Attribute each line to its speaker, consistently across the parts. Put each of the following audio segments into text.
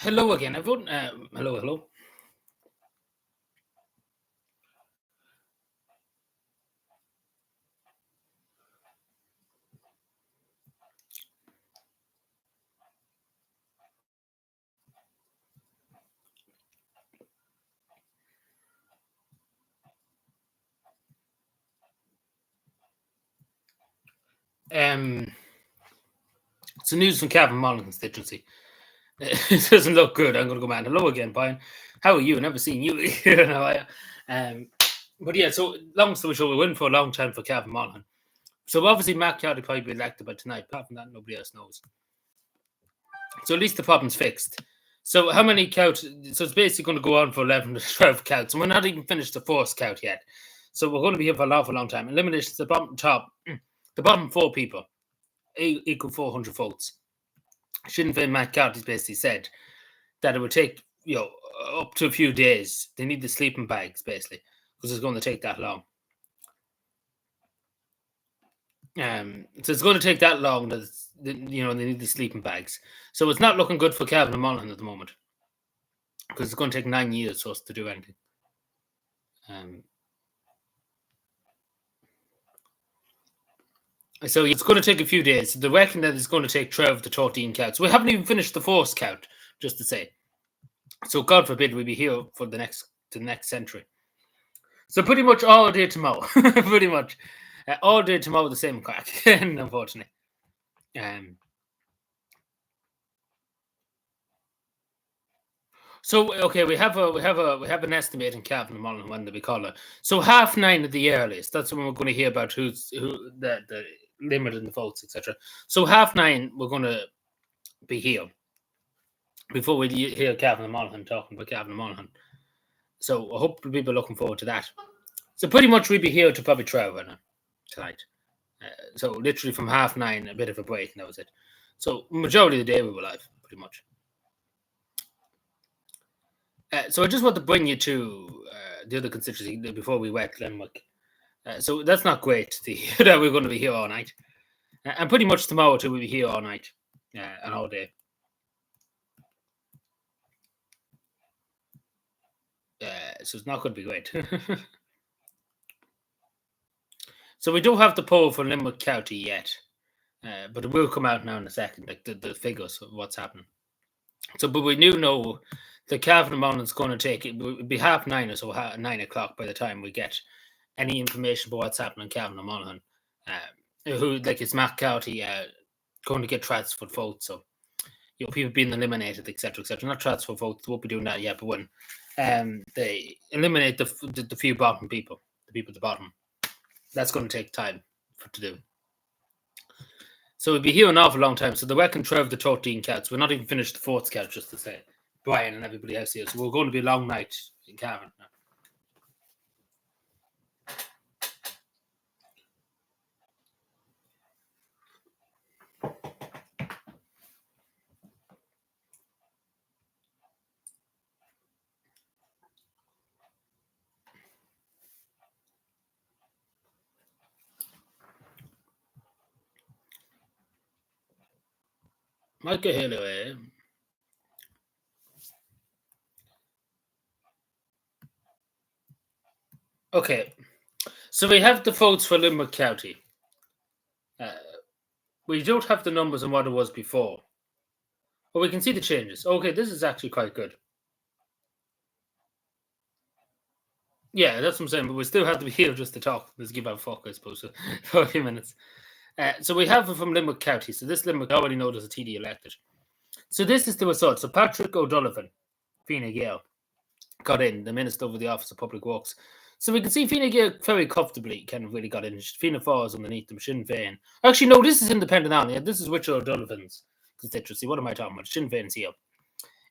Speaker 1: Hello again, everyone. Hello. Um, it's the news from Cavan constituency. It doesn't look good. I'm going to go mad. Hello again, Brian. How are you? Never seen you. But yeah, so long story short, we're waiting for a long time for Cavan Monaghan. So obviously, Matt Cowley probably be elected by tonight. Apart from that, nobody else knows. So at least the problem's fixed. So how many count? So it's basically going to go on for 11 to 12 counts. And we're not even finished the fourth count yet. So we're going to be here for a long time. Eliminations, the bottom top, the bottom four people equal 400 votes. Sinn Féin Matt Carty's basically said that it would take, up to a few days. They need the sleeping bags, basically, because it's going to take that long. So it's going to take that long that, they need the sleeping bags. So it's not looking good for Cavan and Monaghan at the moment, because it's going to take 9 years for us to do anything. So it's going to take a few days. They reckon that it's going to take 12 to 13 counts. We haven't even finished the fourth count, just to say. So God forbid we be here for the next century. So pretty much all day tomorrow. Pretty much all day tomorrow, the same crack. Unfortunately. So okay, we have an estimate in Cavan and Monaghan when they call it. So 9:30 at the earliest. That's when we're going to hear about who the limit in the votes, etc. So 9:30 we're going to be here before we hear Cavan and Monaghan talking about Cavan and Monaghan. So I hope people are looking forward to that. So pretty much we'll be here to probably 12 tonight. So literally from 9:30, a bit of a break, and that was it. So majority of the day we were live, pretty much. So I just want to bring you to the other constituency before we wet Glenwick. So that's not great to hear that we're going to be here all night. And pretty much tomorrow too, we'll be here all night and all day. So it's not going to be great. So we don't have the poll for Limerick County yet, but it will come out now in a second, like the figures of what's happening. So, but we do know the Cavan and Monaghan's going to take it. It'll be 9:30 or so, 9 o'clock by the time we get any information about what's happening in Cavan and Monaghan. Who, like, it's Matt Cowley going to get transferred votes. So, people being eliminated, etc., etc. Not transfer votes, won't be doing that yet, but when they eliminate the few bottom people, the people at the bottom, that's going to take time to do. So we'll be here an awful long time. So they reckon 12 to 13 counts. We're not even finished the fourth count, just to say. Brian and everybody else here. So we're going to be a long night in Cavan now. Michael Hillary. Okay. So we have the votes for Limerick County. We don't have the numbers on what it was before. But we can see the changes. Okay, this is actually quite good. Yeah, that's what I'm saying. But we still have to be here just to talk. Let's give our fuck, I suppose, for a few minutes. So we have it from Limerick County. So this Limerick, I already know there's a TD elected. So this is the result. So Patrick O'Donovan, Fine Gael, got in, the Minister over the Office of Public Works. So we can see Fine Gael very comfortably kind of really got in. Fianna Fáil is underneath them, Sinn Féin. Actually, no, this is Independent Ireland. This is Richard O'Donovan's constituency. What am I talking about? Sinn Féin's here.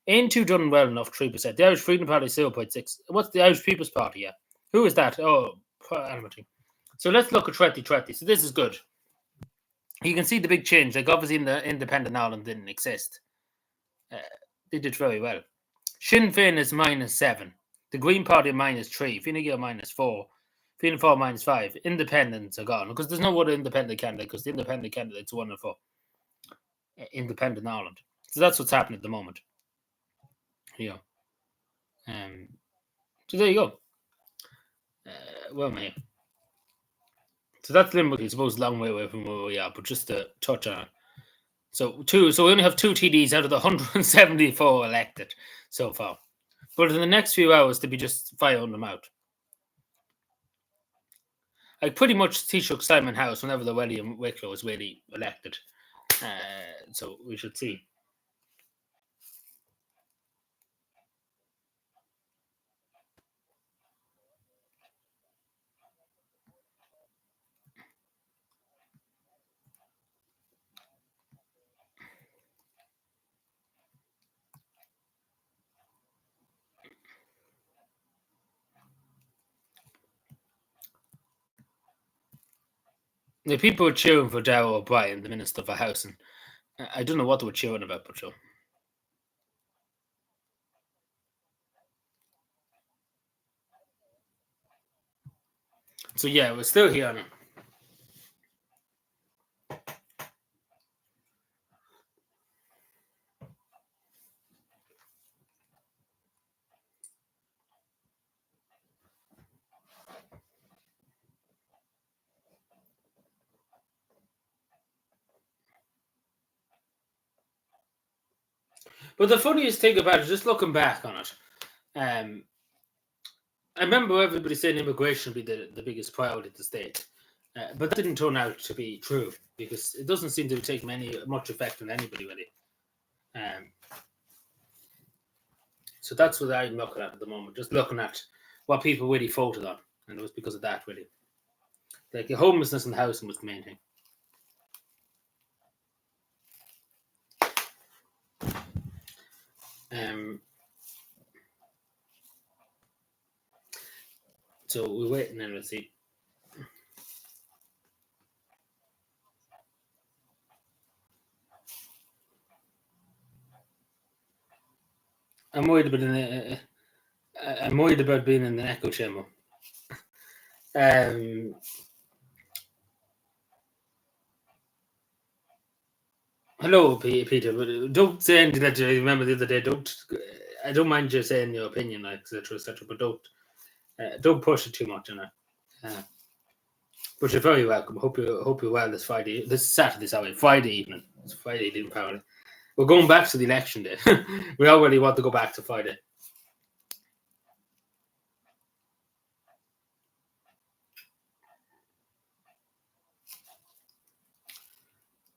Speaker 1: Ain't too done well enough, 3%. The Irish Freedom Party, 0.6. What's the Irish People's Party? Yeah. Who is that? Oh, so let's look at 2020. So this is good. You can see the big change. Like, obviously, in the Independent Ireland didn't exist. They did very well. Sinn Féin is -7. The Green Party -3. Fine Gael -4. Fianna Fáil -5. Independents are gone because there's no other independent candidate because the independent candidate's 1 and 4. Independent Ireland. So that's what's happening at the moment. Yeah. So there you go. Well, mate. So that's Limerick. I suppose a long way away from where we are, but just to touch on it. So we only have two TDs out of the 174 elected so far. But in the next few hours, they'll be just firing them out. Like pretty much Taoiseach Simon House, whenever the William Wicklow is really elected. So we should see. The people were cheering for Darrell O'Brien, the Minister for Housing. I don't know what they were cheering about, but sure. So yeah, we're still here now. But the funniest thing about it, just looking back on it, I remember everybody saying immigration would be the biggest priority of the state. But that didn't turn out to be true because it doesn't seem to take much effect on anybody really. Um, so that's what I'm looking at the moment, just looking at what people really voted on, and it was because of that really. Like the homelessness and housing was the main thing. Um, so we're waiting and we'll see. I'm worried about I'm worried about being in an echo chamber. Hello, Peter. But don't say anything that you remember the other day. Don't. I don't mind you saying your opinion, etc., etc. But don't push it too much on it. But you're very welcome. Hope you're well this Friday. This Saturday, sorry, Friday evening. It's Friday evening, apparently. We're going back to the election day. We already want to go back to Friday.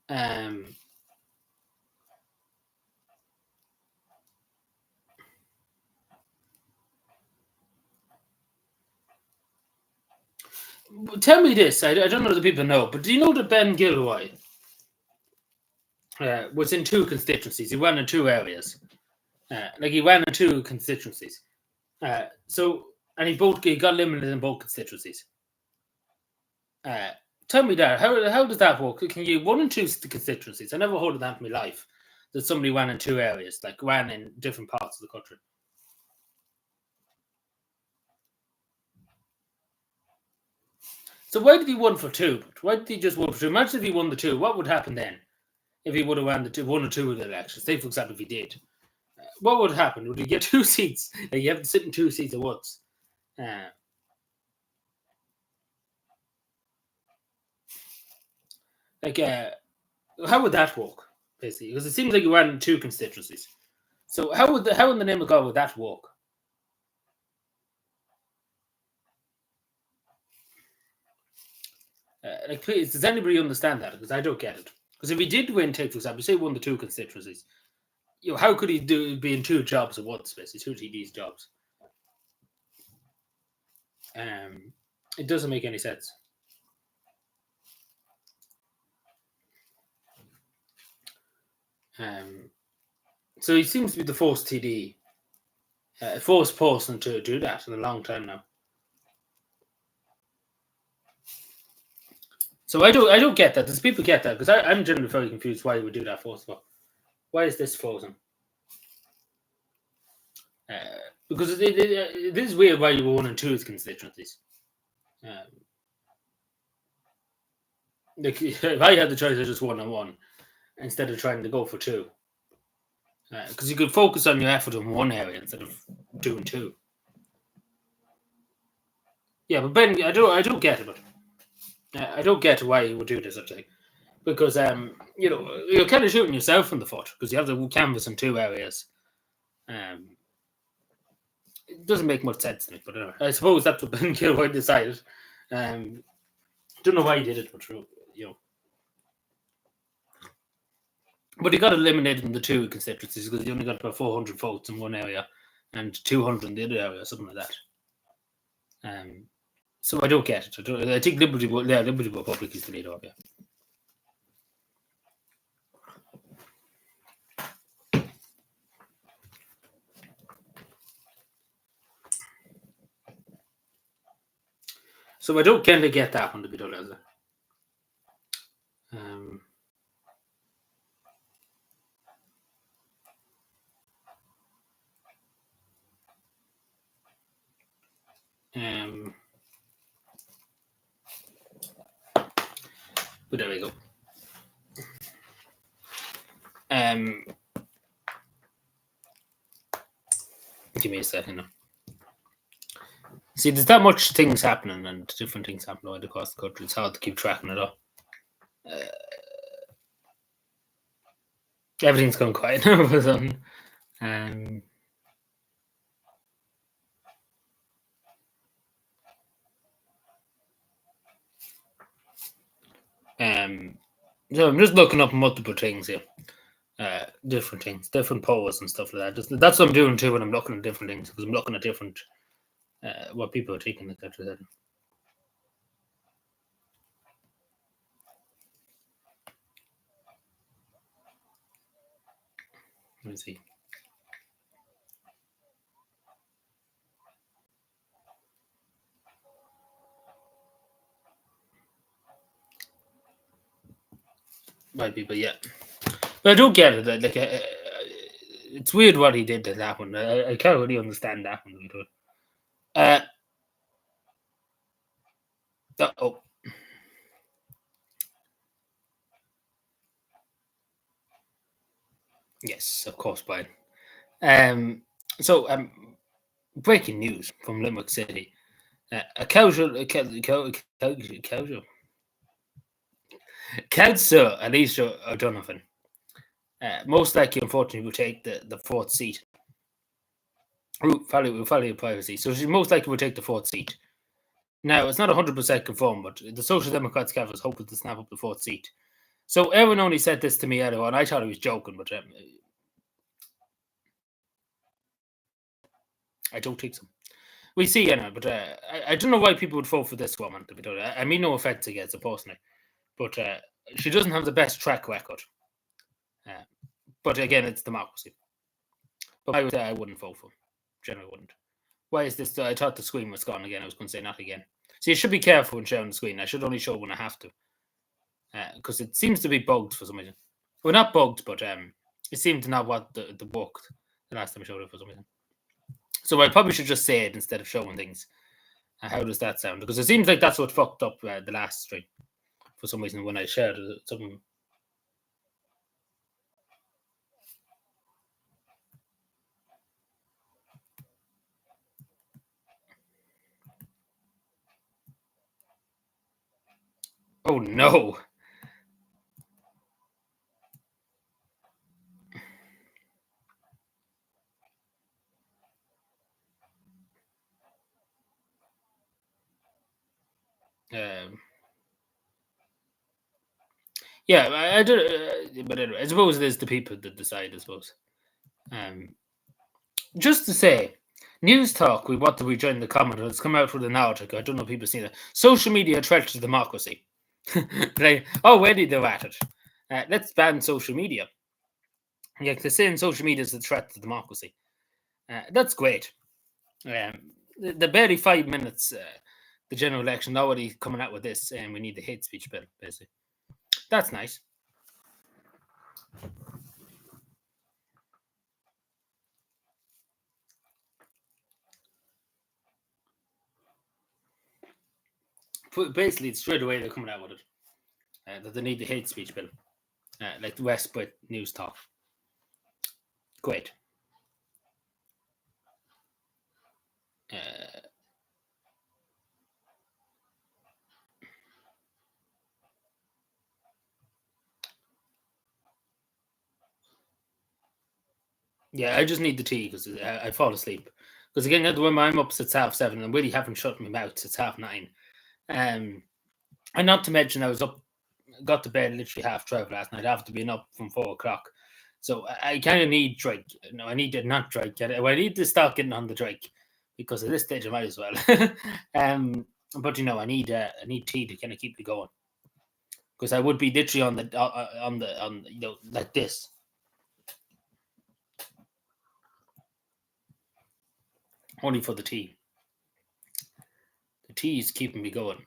Speaker 1: Um, Tell me this. I don't know if the people know, but do you know that Ben Gilroy was in two constituencies? He ran in two areas. He ran in two constituencies. And he got eliminated in both constituencies. Tell me that. How does that work? Can you one and two constituencies? I never heard of that in my life. That somebody ran in two areas, like ran in different parts of the country. So why did he won for two? Why did he just won for two? Imagine if he won the two. What would happen then? If he would have won one or two of the elections, say for example, if he did, what would happen? Would he get two seats? Like you have to sit in two seats at once. How would that work? Basically, because it seems like you ran in two constituencies. So how in the name of God would that work? Please, does anybody understand that? Because I don't get it. Because if he did win, take for example, say won the two constituencies, how could he be in two jobs at once, basically two TD's jobs? It doesn't make any sense. So he seems to be the first TD, first person to do that in a long time now. So I don't get that. Does people get that? Because I'm generally very confused why he would do that. First of all, why is this frozen? Because it is weird why you were one and two as constituencies. If I had the choice of just one and one instead of trying to go for two. because you could focus on your effort in one area instead of doing two. Yeah, but Ben, I don't get it, but I don't get why you would do this, actually. Because you're kind of shooting yourself in the foot because you have the canvas in two areas. It doesn't make much sense to me, but anyway, I suppose that's what Ben Kilroy decided. Don't know why he did it, but but he got eliminated in the two constituencies because he only got about 400 votes in one area and 200 in the other area, something like that. So I don't get it. I think Liberty Republic is the leader of it. So I don't kind of get that one, to be honest. But there we go. Give me a second now. See, there's that much things happening and different things happening right across the country. It's hard to keep tracking it all. Everything's gone quiet now all of a sudden. So I'm just looking up multiple things here. Different things, different polls and stuff like that. That's what I'm doing too when I'm looking at different things, because I'm looking at different what people are taking, etc. Let me see. White people, yeah. But I don't get it. Like, it's weird what he did to that one. I can't really understand that one. Oh. Yes, of course, Brian. So, breaking news from Limerick City. A council, Councillor Alicia O'Donovan, most likely, unfortunately, will take the fourth seat. Value privacy. So she most likely will take the fourth seat. Now, it's not 100% confirmed, but the Social Democrats have is hoping to snap up the fourth seat. So Erin only said this to me earlier, and I thought he was joking, but I don't think so. We see, but I don't know why people would vote for this woman, to be honest. I mean, no offense against her personally, but she doesn't have the best track record. But again, it's democracy. But I would say I wouldn't vote for her. Generally wouldn't. Why is this? I thought the screen was gone again. I was going to say not again. So you should be careful when showing the screen. I should only show when I have to. Because it seems to be bugged for some reason. Well, not bugged, but it seemed to not want the worked the last time I showed it for some reason. So I probably should just say it instead of showing things. How does that sound? Because it seems like that's what fucked up the last stream for some reason when I shared something. Oh no. Yeah, I do, but anyway, I suppose it is the people that decide. I suppose. Just to say, News Talk, what do we join the comment? It's come out with an article. I don't know if people see that. Social media threat to democracy. Like, already they're at it. Let's ban social media. Yeah, they're saying social media is a threat to democracy. That's great. The barely 5 minutes, the general election, already coming out with this, and we need the hate speech bill, basically. That's nice. Basically, it's straight away they're coming out with it. That they need the hate speech bill, like the West Brit News Talk. Great. Uh, yeah, I just need the tea because I fall asleep. Because again, when I'm up since 7:30, and really haven't shut my mouth since 9:30. Um, and not to mention, I was up, got to bed literally 12:30 last night after being up from 4 o'clock. So I kind of need drink. No, I need to not drink. I need to start getting on the drink because at this stage I might as well. But I need tea to kind of keep me going because I would be literally on like this. Only for the tea. The tea is keeping me going.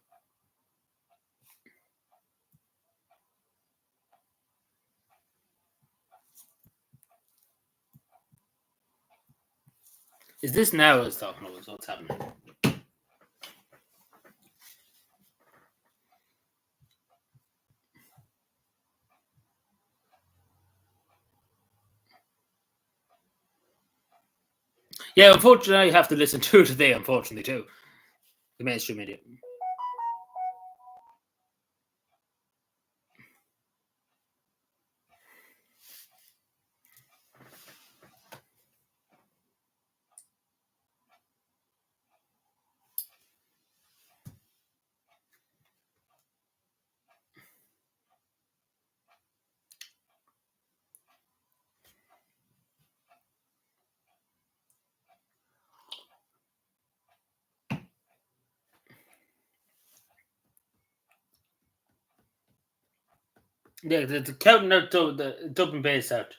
Speaker 1: Is this now? I was talking about what's happening. Yeah, unfortunately, I have to listen to it today. Unfortunately, too, the mainstream media. Yeah, the counting out to the Dublin base out.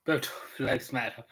Speaker 1: But like matter.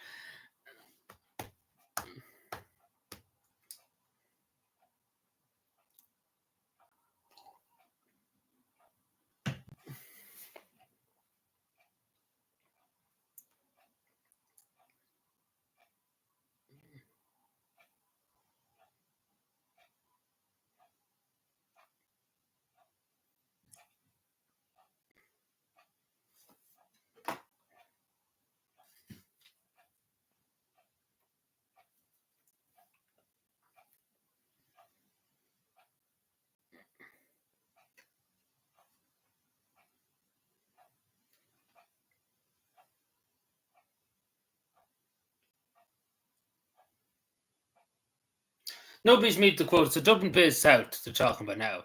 Speaker 1: Nobody's meet the quote. So Dublin base south they're talking about now.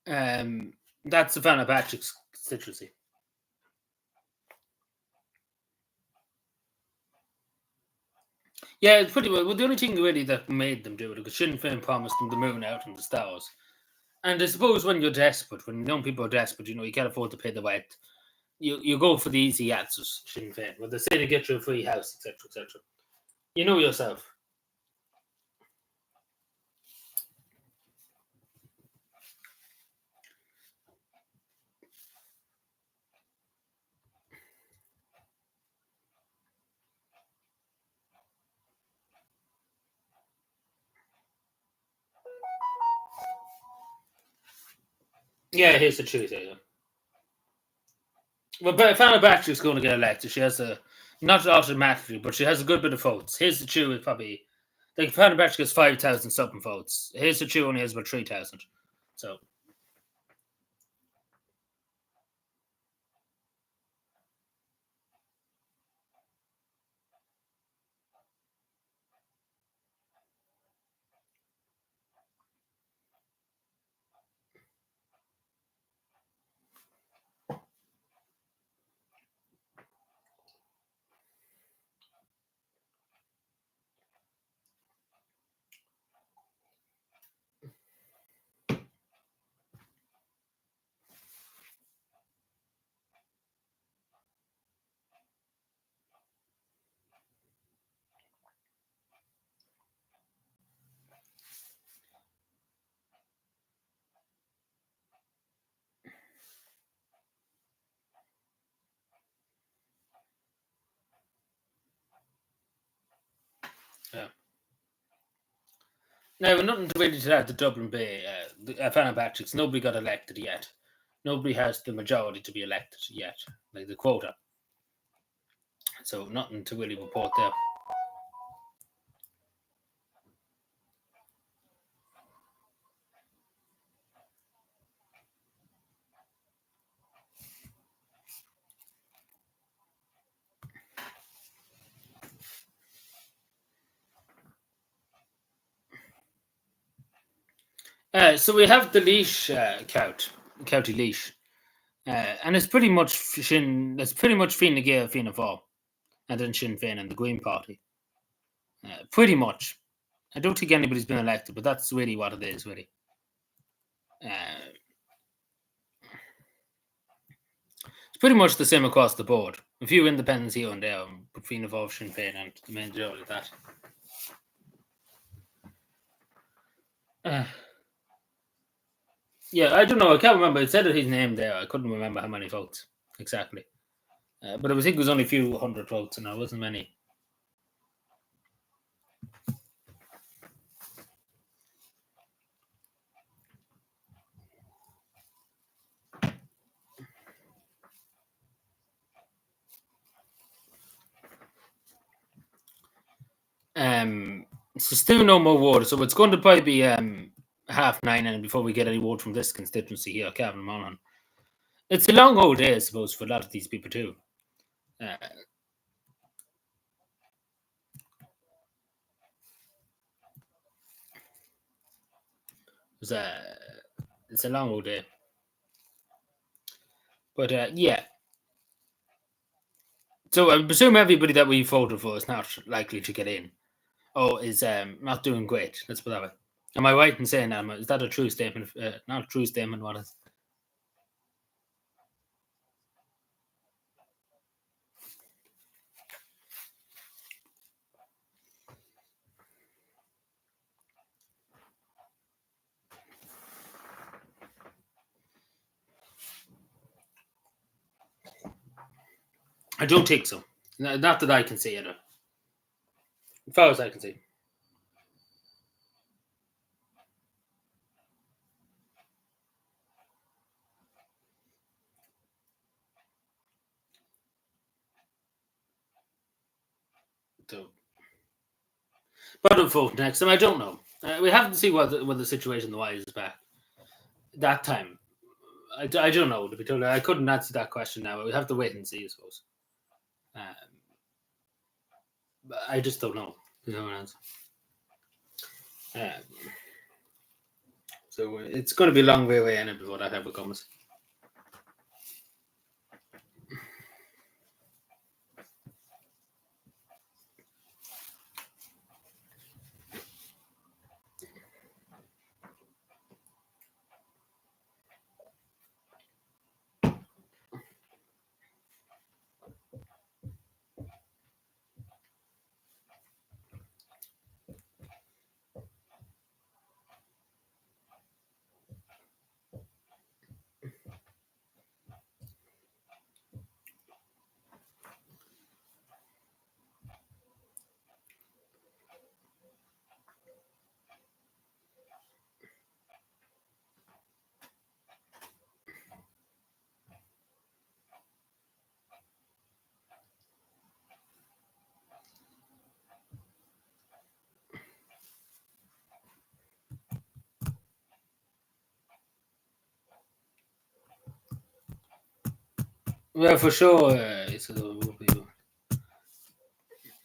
Speaker 1: Um, that's the Vanna Patrick's constituency. Yeah, it's pretty well. The only thing really that made them do it because Sinn Féin promised them the moon out and the stars. And I suppose when you're desperate, when young people are desperate, you can't afford to pay the rent. You go for the easy answers, Sinn Féin. Well, they say to get you a free house, etc., etc. You know yourself. Yeah, here's the truth. Yeah. Well, but Fana Batchelor's going to get elected. She has a not automatically, but she has a good bit of votes. Here's the Chew is probably like Fana Batchelor gets 5,000 something votes. Here's the Chew only has about 3,000. So Yeah. Now, nothing to really to add to Dublin Bay. Fanna Patrick's, nobody got elected yet. Nobody has the majority to be elected yet, like the quota. So nothing to really report there. So we have the Laois County Laois, and it's pretty much It's pretty much Fine Gael, Fianna Fáil, and then Sinn Féin and the Green Party. Pretty much. I don't think anybody's been elected, but that's really what it is, really. Uh, it's pretty much the same across the board. A few independents here and there, but Fianna Fáil, Sinn Féin, and the majority of that. Yeah, I don't know. I can't remember. It said his name there. I couldn't remember how many votes exactly. But I think it was only a few hundred votes, and it wasn't many. So still no more water. So it's going to probably be 9:30, and before we get any word from this constituency here, Cavan Monaghan. It's a long old day, I suppose, for a lot of these people too. Uh, it's a long old day. But yeah. So I presume everybody that we voted for is not likely to get in. Or is not doing great. Let's put it that way. Am I right in saying that? Is that a true statement? Not a true statement, what is? I don't think so. Not that I can see it. As far as I can see. So, but I'll vote next time. I don't know. We have to see what the situation the wise is back. That time, I don't know. To be told, I couldn't answer that question now. We have to wait and see, I suppose. But I just don't know. There's no answer. So it's going to be a long way away in before that ever comes. Well, for sure.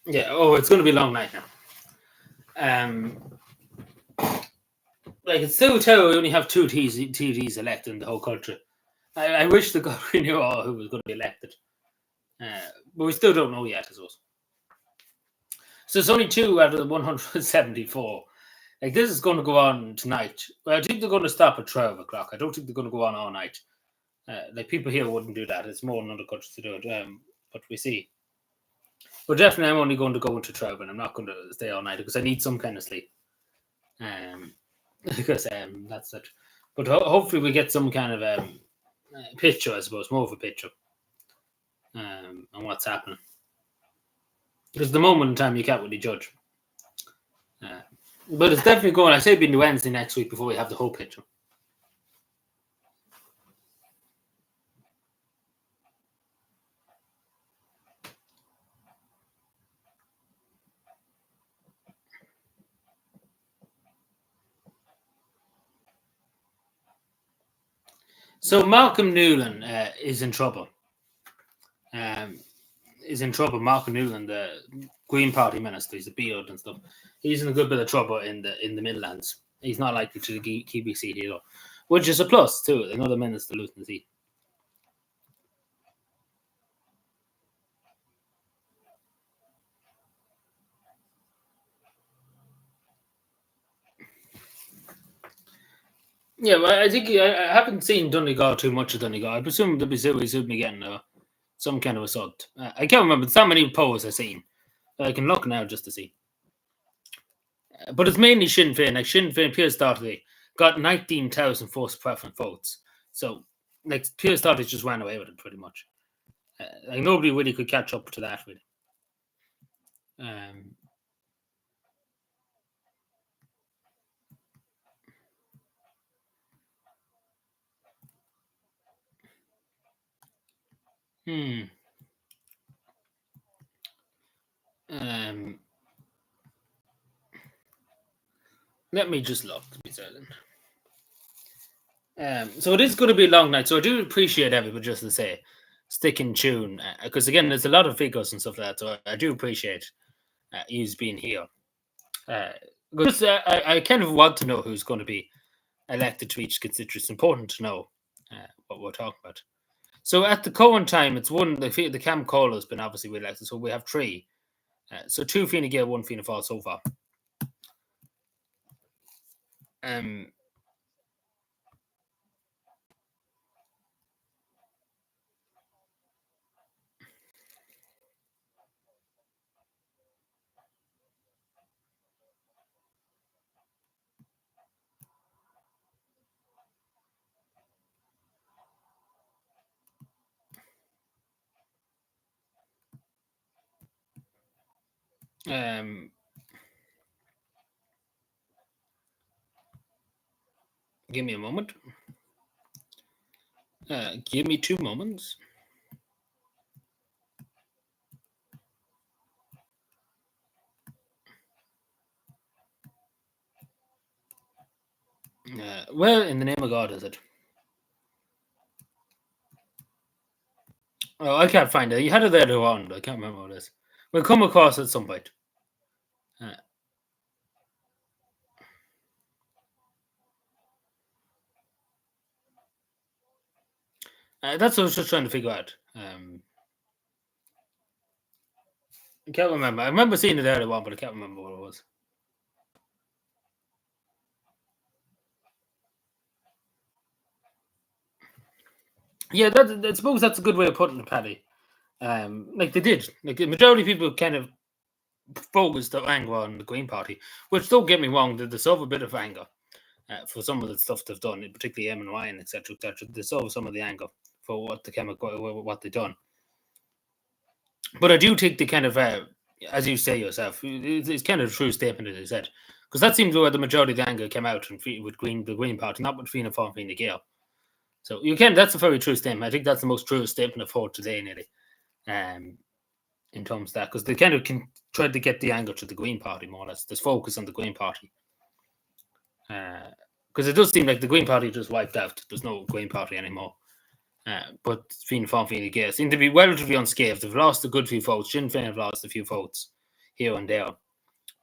Speaker 1: Yeah. Oh, it's going to be a long night now. Like it's still terrible. We only have two TDs elected in the whole country. I wish the God we knew all who was going to be elected, but we still don't know yet, I suppose. So it's only two out of the 174. Like this is going to go on tonight. Well, I think they're going to stop at 12 o'clock. I don't think they're going to go on all night. Like people here wouldn't do that. It's more in other countries to do it. But we see. But definitely, I'm only going to go into 12, and I'm not going to stay all night because I need some kind of sleep. Because that's it. But hopefully, we get some kind of picture, I suppose, more of a picture on what's happening. Because the moment in time, you can't really judge. But it's definitely going. I say it'll be Wednesday next week before we have the whole picture. So Malcolm Newland is in trouble. Malcolm Newland, the Green Party minister, he's a beard and stuff. He's in a good bit of trouble in the Midlands. He's not likely to keep his seat either, which is a plus too. Another minister losing the seat. Yeah, well, I think I haven't seen Donegal too much of Donegal. I presume they'll be getting some kind of assault. I can't remember. There's not many polls I've seen. I can look now just to see. But it's mainly Sinn Féin. Like Sinn Féin, Pierce Doherty got 19,000 first preference votes. So, like, Pierce Doherty just ran away with it pretty much. Like, nobody really could catch up to that, really. Um, hmm. Um, let me just look. To be certain. So it is going to be a long night. So I do appreciate everybody, just to say, stick in tune, because again, there's a lot of figures and stuff like that. So I do appreciate you being here. Because I kind of want to know who's going to be elected to each constituency. It's important to know what we're talking about. So at the current time, it's one. The Cam Caller has been obviously re-elected, so we have three. So two Fine Gael, one Fianna Fáil so far. Um, um, give me a moment. Give me 2 moments. Well, in the name of God, is it? Oh, I can't find it. You had it there on, but I can't remember what it is. We'll come across it at some point. Uh, that's what I was just trying to figure out. I can't remember. I remember seeing it earlier on, but I can't remember what it was. Yeah, I suppose that's a good way of putting it, Paddy. Like they did. Like the majority of people kind of focused their anger on the Green Party, which don't get me wrong, they deserve a bit of anger for some of the stuff they've done, particularly M and Y and etc. etc. They deserve some of the anger for what what they've done. But I do think the kind of, as you say yourself, it's kind of a true statement as you said, because that seems where the majority of the anger came out with the Green Party, not with Fianna Fáil and Fine Gael. So you can. That's a very true statement. I think that's the most true statement I've heard today, nearly. In terms of that, because they kind of tried to get the anger to the Green Party more or less. There's focus on the Green Party. Because it does seem like the Green Party just wiped out. There's no Green Party anymore. But Fianna Fáil and Fine Gael seem to be relatively unscathed. They've lost a good few votes. Sinn Féin have lost a few votes here and there.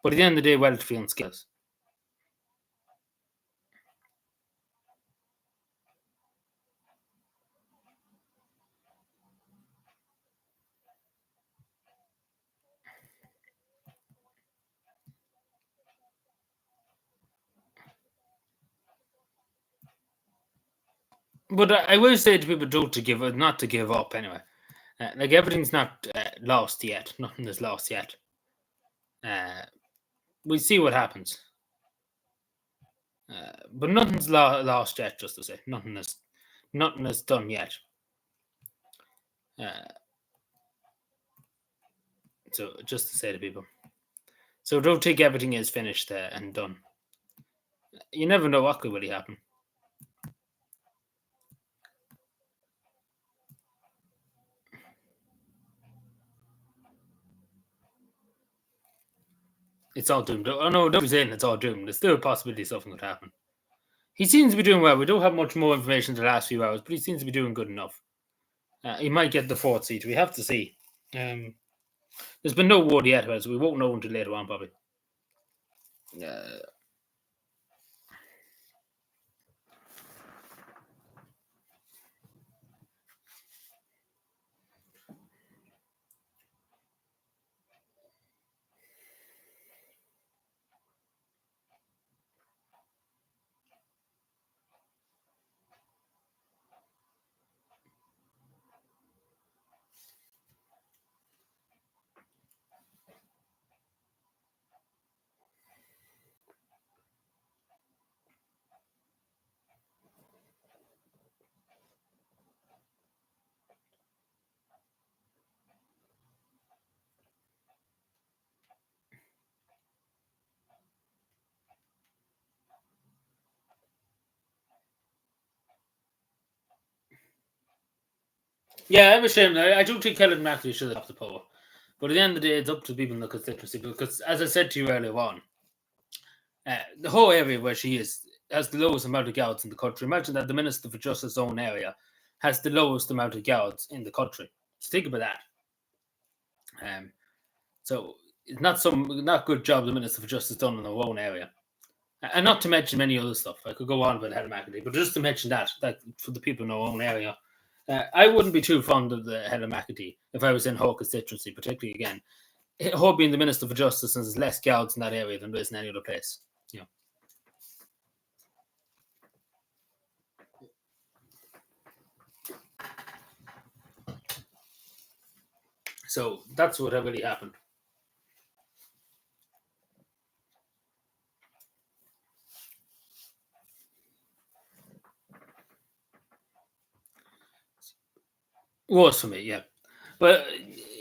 Speaker 1: But at the end of the day, relatively unscathed. But I will say to people, not to give up anyway. Like everything's not lost yet. Nothing is lost yet. We'll see what happens. But nothing's lost yet. Just to say, nothing is done yet. So just to say to people. So don't think everything is finished and done. You never know what could really happen. It's all doomed. Oh no, don't be saying it's all doomed. There's still a possibility something could happen. He seems to be doing well. We don't have much more information the last few hours, but he seems to be doing good enough. He might get the fourth seat. We have to see. There's been no word yet, so we won't know until later on, probably. Uh, yeah, I'm ashamed. I do think Helen McAfee should have the poll. But at the end of the day, it's up to people in the constituency because, as I said to you earlier on, the whole area where she is has the lowest amount of guards in the country. Imagine that the Minister for Justice's own area has the lowest amount of guards in the country. Just think about that. So it's not good job the Minister for Justice done in her own area. And not to mention many other stuff. I could go on about Helen McAfee, but just to mention that for the people in our own area, I wouldn't be too fond of the Helen McAfee if I was in her constituency, particularly again. Her being the Minister for Justice, and there's less guards in that area than there is in any other place. You know. So that's what really happened. Was for me, yeah. But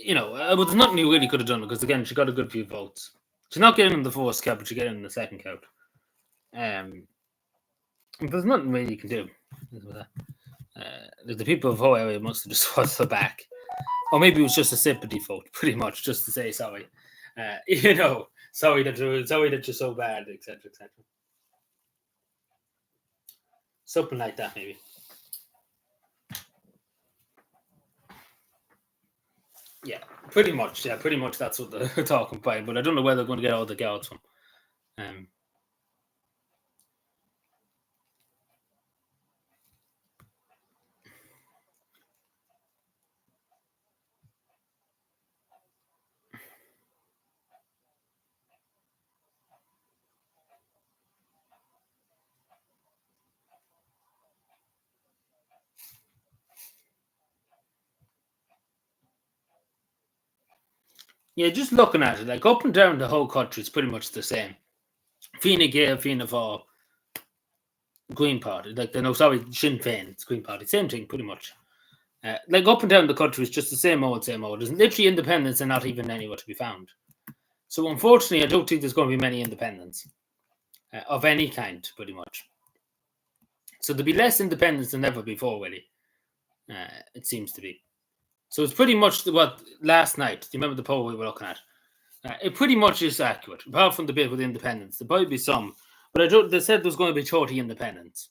Speaker 1: there's nothing you really could have done because again, she got a good few votes. She's not getting in the first count, but she's getting in the second count. There's nothing really you can do. The people of Ho area must have just watched her back, or maybe it was just a sympathy vote, pretty much, just to say sorry. Sorry that you're so bad, etc., etc. Something like that, maybe. Yeah, pretty much. Yeah, pretty much. That's what they're talking about. But I don't know where they're going to get all the guards from. Um, yeah, just looking at it, like up and down the whole country, it's pretty much the same. Fianna Gael, Fianna Fáil, Green Party, Sinn Féin, it's Green Party, same thing, pretty much. Like up and down the country, it's just the same old, same old. There's literally independents and not even anywhere to be found. So unfortunately, I don't think there's going to be many independents of any kind, pretty much. So there'll be less independents than ever before, really. It seems to be. So it's pretty much what last night. Do you remember the poll we were looking at? It pretty much is accurate, apart from the bit with independents. There'll probably be some, but they said there's going to be 30 independents.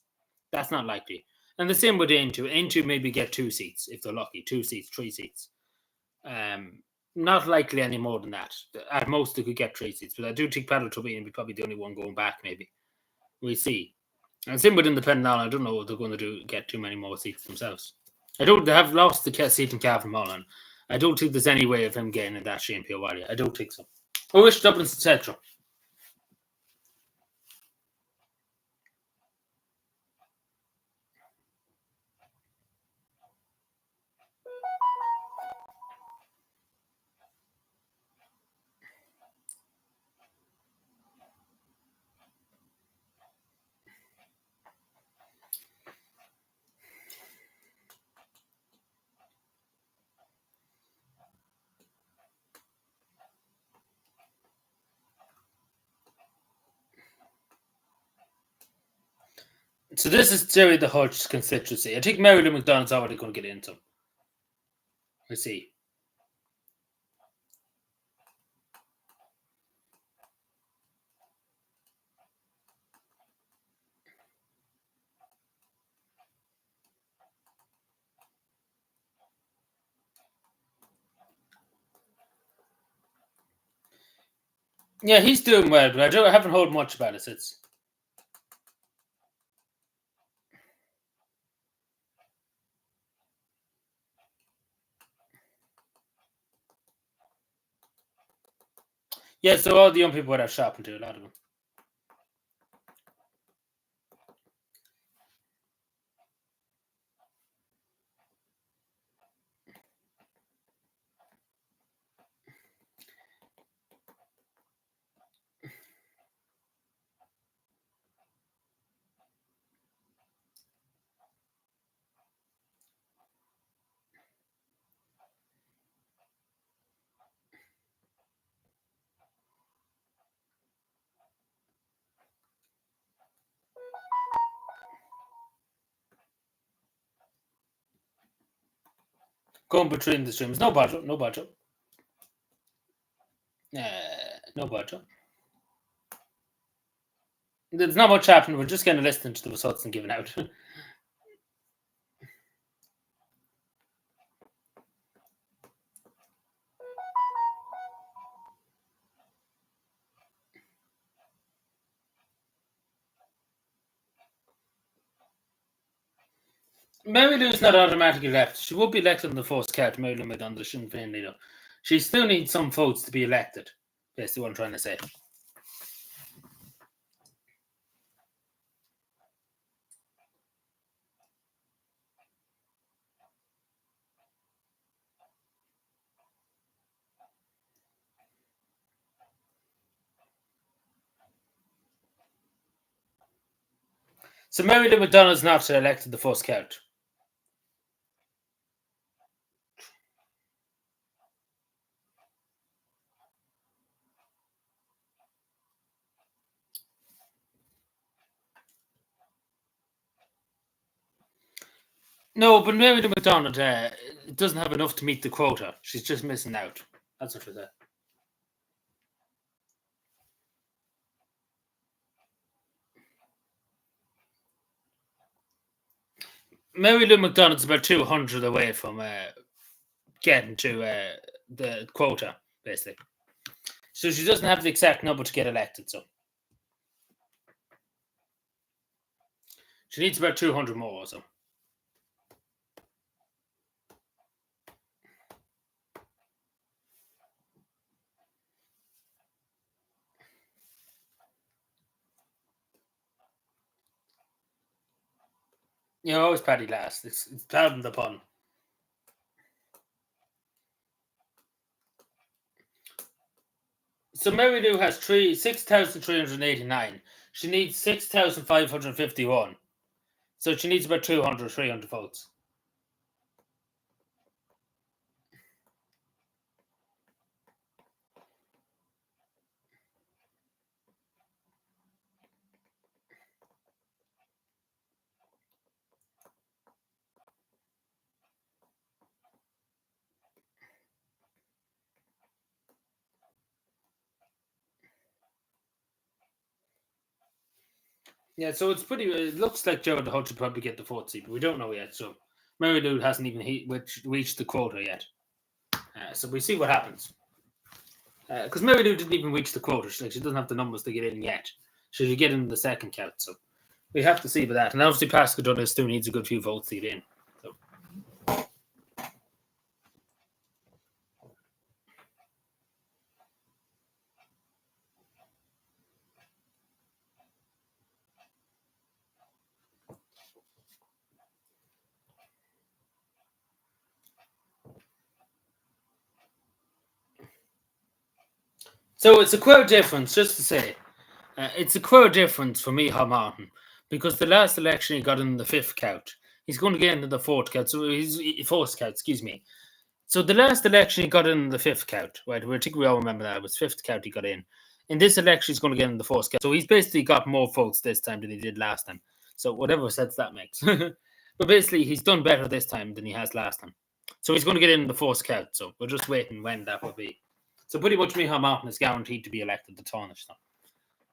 Speaker 1: That's not likely. And the same with Aintu. Aintu maybe get 2 seats if they're lucky. 2 seats, 3 seats. Not likely any more than that. At most, they could get 3 seats. But I do think Patrick Trevine will be probably the only one going back, maybe. We'll see. And same with Independent now. I don't know what they're going to do, get too many more seats themselves. They have lost the seat in Cavan Mullen. I don't think there's any way of him getting in that Shane Pio. I don't think so. I wish Dublin's etc. So this is Jerry the Hodge constituency. I think Mary Lou McDonald's already going to get into. Let's see. Yeah, he's doing well, but I haven't heard much about it since. Yeah, so all the young people would have shopping too, a lot of them. Going between the streams. No budget, no budget. No budget. There's not much happening. We're just getting listening to the results and giving out. Mary Lou's not automatically left. She will be elected in the first count, Mary Lou McDonald, Sinn Féin leader. She still needs some votes to be elected. Basically what I'm trying to say. So Mary Lou McDonald's not elected the first count. No, but Mary Lou McDonald doesn't have enough to meet the quota. She's just missing out. That's what she said. Mary Lou McDonald's about 200 away from getting to the quota, basically. So she doesn't have the exact number to get elected. So she needs about 200 more or so. You always Paddy last. It's pardon the pun. So Mary Lou has 6,389. She needs 6,551. So she needs about 200, 300 votes. Yeah, so it's pretty. It looks like Joe the Hodge will probably get the fourth seat, but we don't know yet. So Mary Lou hasn't even reached the quota yet. So we see what happens. Because Mary Lou didn't even reach the quota. She doesn't have the numbers to get in yet. She should get in the second count. So we have to see about that. And obviously, Pascal Douglas still needs a good few votes to get in. So it's a quite difference, just to say. It's a quite difference for Micheál Martin because the last election he got in the fifth count. He's going to get into the fourth count. So he's fourth count, excuse me. So the last election he got in the fifth count, right? I think we all remember that. It was fifth count he got in. In this election, he's going to get in the fourth count. So he's basically got more votes this time than he did last time. So whatever sense that makes. But basically, he's done better this time than he has last time. So he's going to get in the first count. So we're just waiting when that will be. So pretty much Micheál Martin is guaranteed to be elected the Taoiseach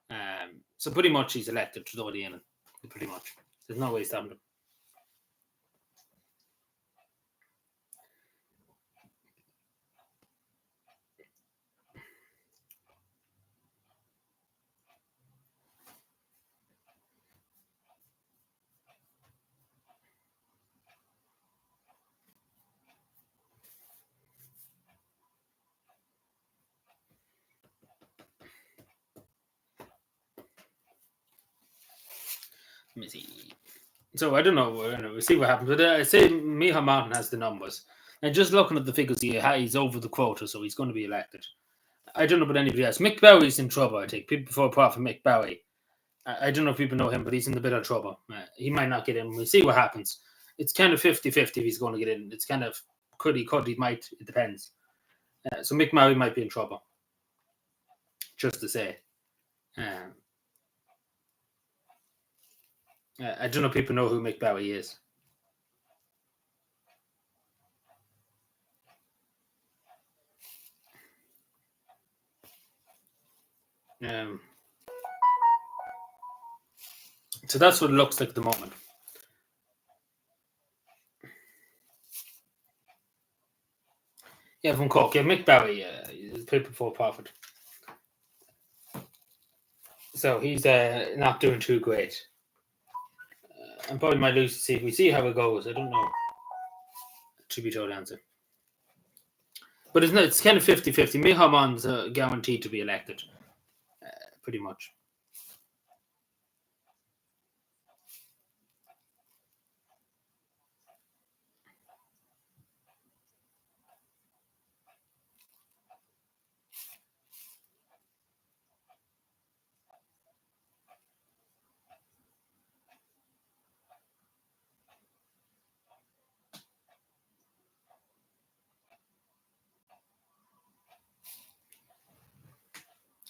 Speaker 1: now. So pretty much he's elected to the end. Pretty much. There's no way stopping him. Let me see. So I don't know. We'll see what happens. But I say Micheál Martin has the numbers. And just looking at the figures here, he's over the quota, so he's going to be elected. I don't know about anybody else. Mick Bowie's in trouble, I think. People before Profit, Mick Bowie. I don't know if people know him, but he's in a bit of trouble. He might not get in. We'll see what happens. It's kind of 50-50 if he's going to get in. It's kind of could, he might. It depends. So Mick Bowie might be in trouble. Just to say. I don't know if people know who Mick Bowie is. So that's what it looks like at the moment. Yeah, from Cork. Yeah, Mick Bowie is people for profit. So he's not doing too great. And probably might lose to see. We see how it goes. I don't know. To be told answer. But it's kind of 50-50. Micheál Martin's guaranteed to be elected. Pretty much.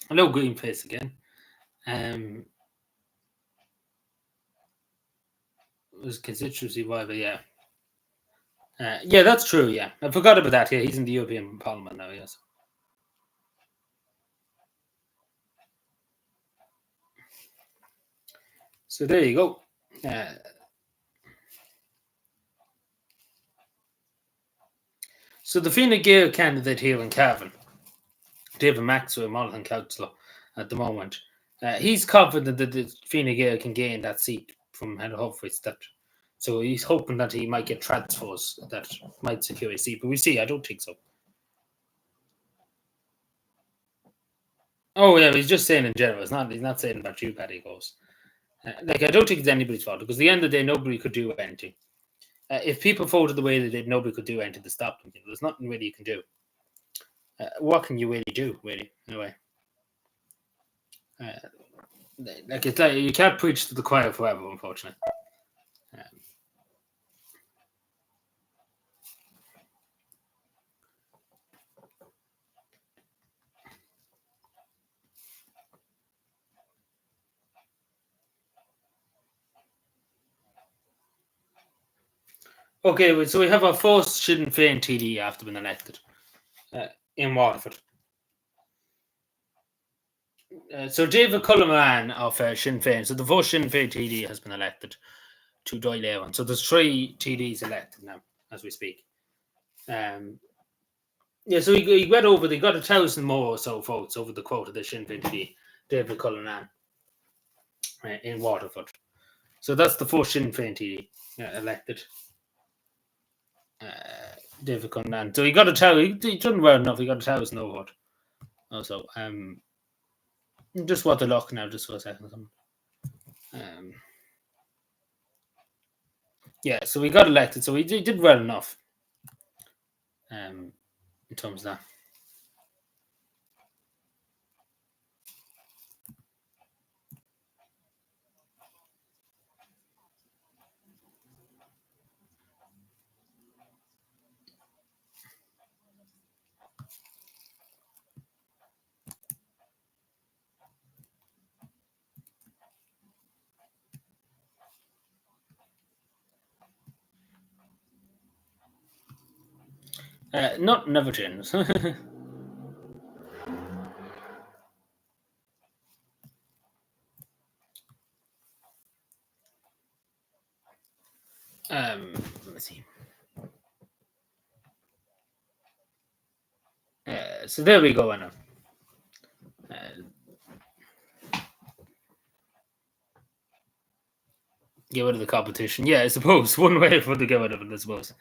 Speaker 1: Hello, Greenface again. Was constituency whatever, yeah. Yeah, that's true, yeah. I forgot about that. Yeah, he's in the European Parliament now, yes. So there you go. So the Fine Gael candidate here in Cavan, David Maxwell, Monaghan Councillor at the moment, he's confident that the Fine Gael can gain that seat from Head Humphreys. So he's hoping that he might get transfers that might secure a seat, but we see. I don't think so. Oh yeah, he's just saying in general. He's not saying about you, Paddy Goes. I don't think it's anybody's fault because at the end of the day, nobody could do anything. If people voted the way they did, nobody could do anything to stop them. There's nothing really you can do. What can you really do, really? Anyway, it's like you can't preach to the choir forever, unfortunately. Okay, so we have our first Sinn Féin TD after being elected in Waterford. So David Cullinan of Sinn Féin. So the first Sinn Féin TD has been elected to Dáil Éireann. So there's 3 TDs elected now as we speak. Yeah, so he went over. They got 1,000 more or so votes over the quota of the Sinn Féin TD, David Cullinan, in Waterford. So that's the first Sinn Féin TD elected. David Cullinan. So he got 1,000. He done well enough. He got 1,000 over. Also, just what the luck now, just for a second. Yeah, so he got elected. So he did well enough. In terms of that. Not never changes. Let's see. So there we go, Anna. Uh, get rid of the competition. Yeah, I suppose one way for to get rid of it, I suppose.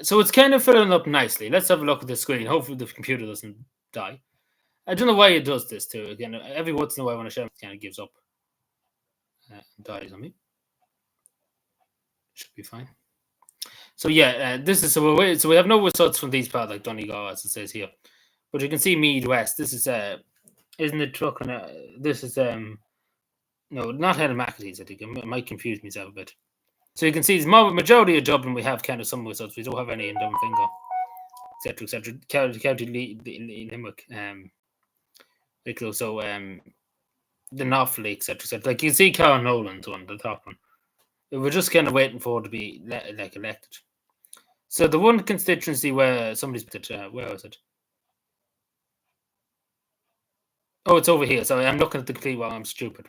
Speaker 1: So it's kind of filling up nicely. Let's have a look at the screen. Hopefully, the computer doesn't die. I don't know why it does this too. Again, every once in a while when a show kind of gives up, and dies on me. Should be fine. So yeah, this is so we have no results from these parts like Donegal as it says here, but you can see Mead West. This is isn't it truck and this is no, not Helen McAtee's. I think it might confuse myself a bit. So you can see the majority of Dublin we have kind of some results. We don't have any in Dunfingal, etc. etc. County Limerick, Wicklow, so the Norfolk, etc. etc. Like you can see Carl Nolan's one, the top one. We're just kind of waiting for it to be like elected. So the one constituency where somebody's where was it? Oh, it's over here. Sorry, I'm looking at the complete wrong. I'm stupid.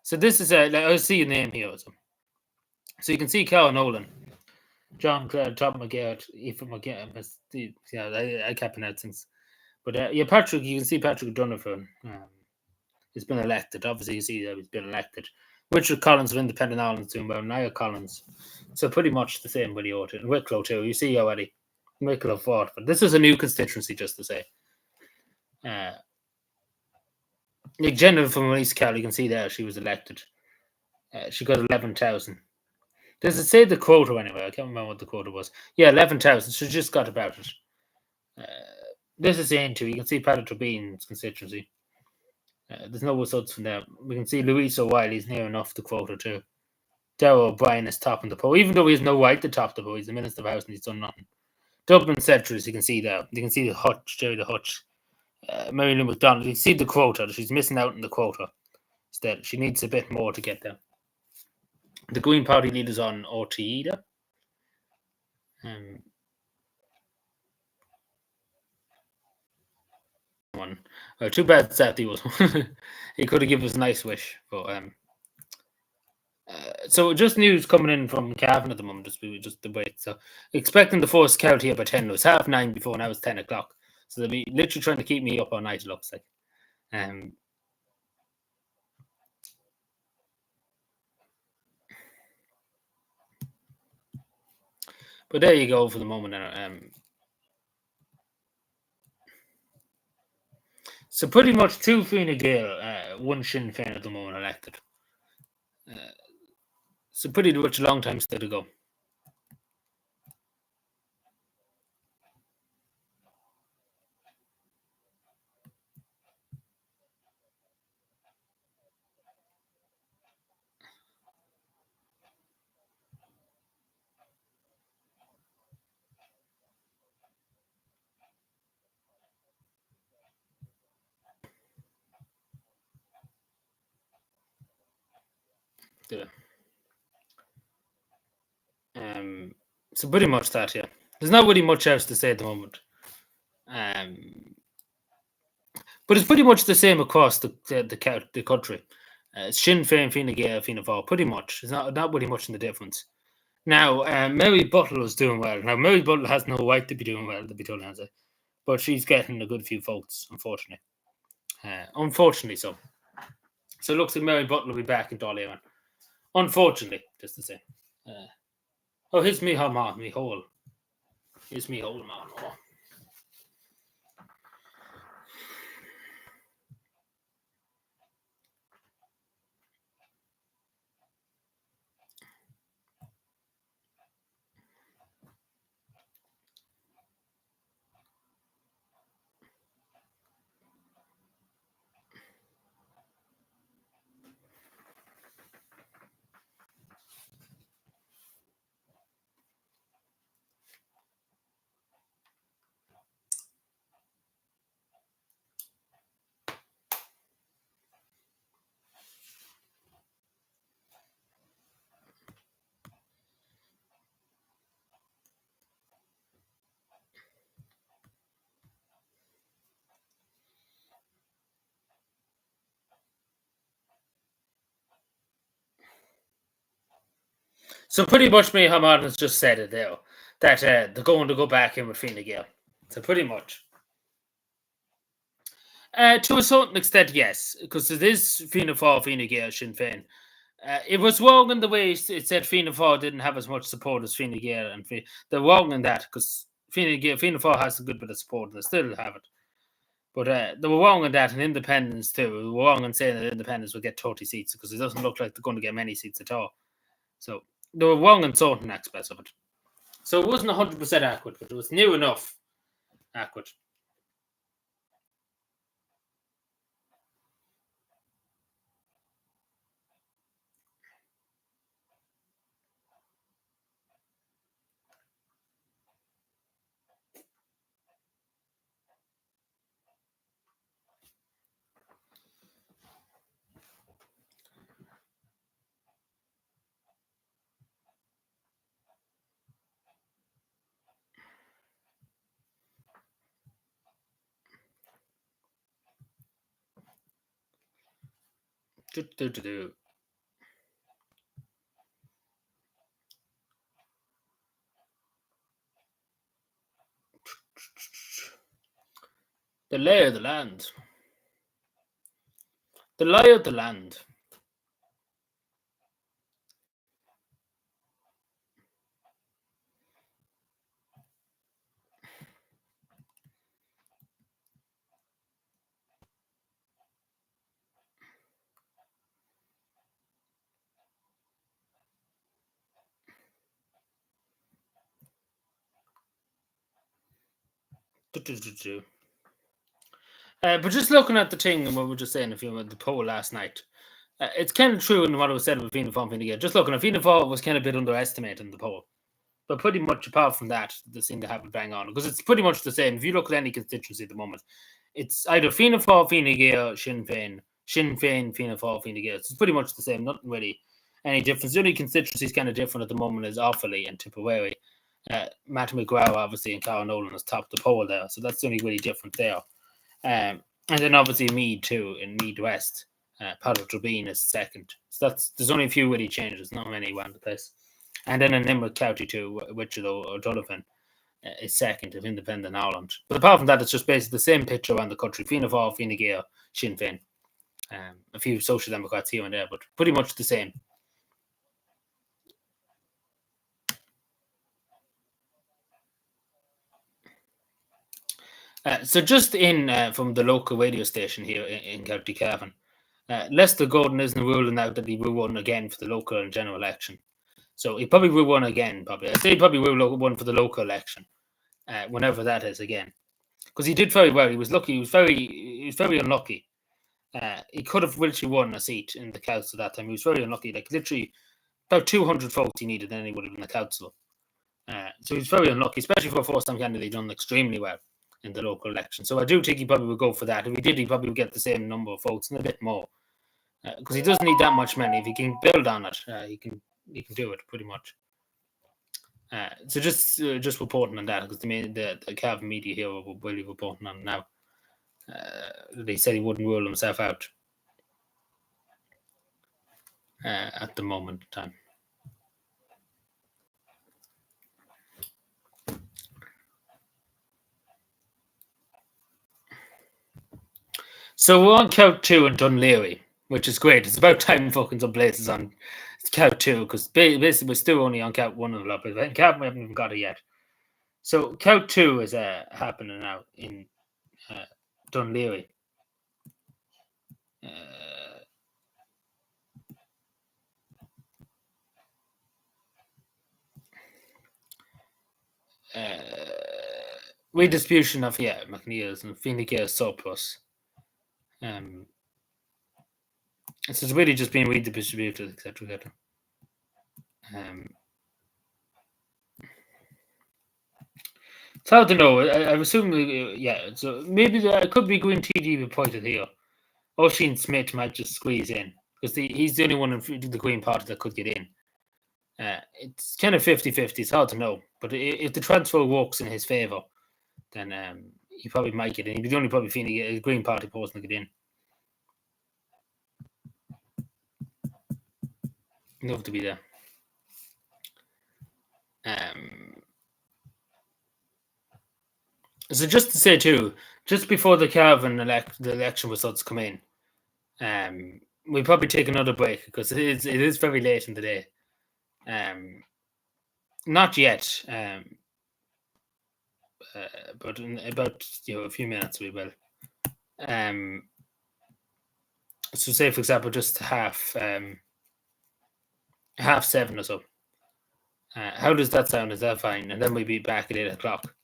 Speaker 1: So this is I see your name here. So you can see Carl Nolan, John Clare, Tom McGarrett, Ethan McGarrett. Yeah, I can't pronounce things. But yeah, Patrick, you can see Patrick Donovan. He's been elected. Obviously, you see that he's been elected. Richard Collins of Independent Ireland's doing well. Niall Collins. So pretty much the same with the Orton. And Wicklow too. You see already. Wicklow fought. But this is a new constituency, just to say. Like Jennifer from East Cal, you can see there she was elected. She got 11,000. Does it say the quota anyway? I can't remember what the quota was. Yeah, 11,000. She just got about it. This is the entry. You can see Patrick Bean's constituency. There's no results from there. We can see Louise O'Reilly's near enough the quota too. Darrell O'Brien is topping the poll, even though he has no right to top the poll. He's the Minister of House and he's done nothing. Dublin Central, you can see there. You can see the Hutch, Jerry the Hutch. Mary Lou McDonald, you can see the quota. She's missing out on the quota. Instead, she needs a bit more to get there. The Green Party leader's on RTE there. One. Too bad that he was. He could have given us a nice wish, but so just news coming in from Cavan at the moment. Just the wait. So expecting the first count here by 10. It was 9:30 before, now it's 10 o'clock. So they'll be literally trying to keep me up all night. It looks like. But there you go for the moment. So pretty much two Fine Gael, one Sinn Féin at the moment elected. So pretty much a long time still to go. Yeah. So pretty much that, yeah. There's not really much else to say at the moment. But it's pretty much the same across the country. Sinn Féin, Fine Gael, Fianna Fáil, pretty much. There's not really much in the difference. Now, Mary Butler is doing well. Now, Mary Butler has no right to be doing well, to be told, but she's getting a good few votes, unfortunately. Unfortunately, so. So it looks like Mary Butler will be back in Dáil. Unfortunately, just to say. Oh, here's me, me hole. Here's me hole, man. Oh. So pretty much me, Hamad has just said it there that they're going to go back in with Fine Gael. So pretty much. To a certain extent, yes, because it is Fianna Fáil, Fine Gael, Sinn Féin. It was wrong in the way it said Fianna Fáil didn't have as much support as Fine Gael, and they're wrong in that because Fianna Fáil has a good bit of support and they still have it. But they were wrong in that, and independents too. They were wrong in saying that independents would get 30 seats because it doesn't look like they're going to get many seats at all. So they were wrong in certain aspects of it. So it wasn't 100% accurate, but it was new enough accurate. The lay of the land. The lay of the land. But just looking at the thing and what we were just saying, if you the poll last night, it's kind of true in what was said about Fianna Fáil and Fine Gael. Just looking at Fianna Fáil was kind of a bit underestimated in the poll. But pretty much apart from that, they seem to have it bang on because it's pretty much the same. If you look at any constituency at the moment, it's either Fianna Fáil, Fine Gael, Sinn Féin, Fianna Fáil, Fine Gael. It's pretty much the same. Nothing really any difference. The only constituency is kind of different at the moment is Offaly and Tipperary. Matt McGraw, obviously, and Carl Nolan has topped the poll there. So that's the only really different there. And then obviously Meath too, in Meath West. Patrick Trubeen is second. So there's only a few really changes, not many around the place. And then in Limerick County too, Wichita O'Donovan is second of Independent Ireland. But apart from that, it's just basically the same picture around the country. Fianna Fáil, Fine Gael, Sinn Féin. A few Social Democrats here and there, but pretty much the same. So just in from the local radio station here in County Cavan, Lester Gordon isn't ruling out that he will run again for the local and general election. So he probably will run again. Probably, I'd say he probably will run for the local election, whenever that is again, because he did very well. He was lucky. He was very unlucky. He could have literally won a seat in the council that time. He was very unlucky. Like literally, about 200 votes he needed, then he would have been the council. So he was very unlucky, especially for a first-time candidate. He done extremely well in the local election. So I do think he probably would go for that. If he did, he probably would get the same number of votes and a bit more, because he doesn't need that much money. If he can build on it, he can do it pretty much. So just reporting on that because the Cavan media here were really reporting on now. They said he wouldn't rule himself out at the moment in time. So we're on count 2 in Dunleary, which is great. It's about time fucking some places on count 2 because basically we're still only on count 1 of the lot, but in count we haven't even got it yet. So count 2 is happening now in Dunleary. Redistribution of McNeil's and Fine Gael surplus. So it's really just being redistributed, etc. It's hard to know. I assume, so maybe I could be Green TD appointed here. Oisin Smith might just squeeze in because he's the only one in the Green Party that could get in. It's kind of 50-50. It's hard to know. But if the transfer works in his favour, then he probably might get in. He'd be the only probably a Green Party person to get in. Love to be there. So just to say too, just before the cavan the election results come in, we'll probably take another break because it is very late in the day. Not yet, but in about a few minutes we will. So say for example, just half seven or so. How does that sound? Is that fine? And then we'll be back at 8 o'clock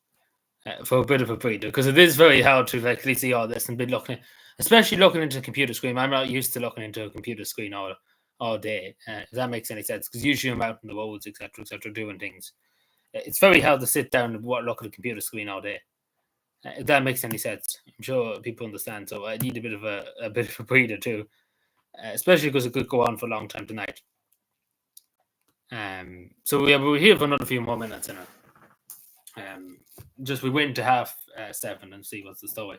Speaker 1: for a bit of a breather because it is very hard to actually see all this and be looking, especially looking into a computer screen. I'm not used to looking into a computer screen all day. If that makes any sense, because usually I'm out in the roads, etc., doing things. It's very hard to sit down and look at a computer screen all day. If that makes any sense, I'm sure people understand. So I need a bit of a breather too, especially because it could go on for a long time tonight. So we're here for another few more minutes, just we wait into half 7 and see what's the story.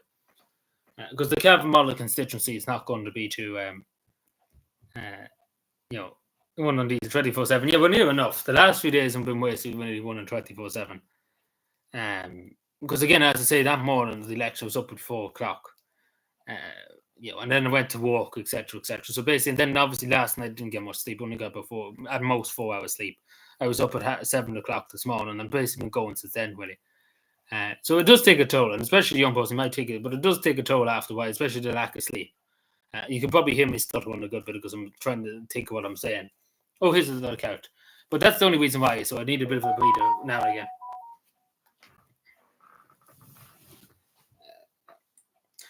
Speaker 1: Because the Cavan model constituency is not going to be too, one on these 24/7. Yeah, we're near enough. The last few days have been wasted when we won on 24/7. Because again, as I say, that morning the election was up at 4 o'clock. And then I went to work, etc. So basically, and then obviously last night I didn't get much sleep. Only got about at most 4 hours sleep. I was up at 7 o'clock this morning, and basically been going since then, really. So it does take a toll, and especially young person might take it, but it does take a toll after a while, especially the lack of sleep. You can probably hear me stuttering a good bit because I'm trying to think of what I'm saying. Oh, here's another character. But that's the only reason why, so I need a bit of a breather now and again.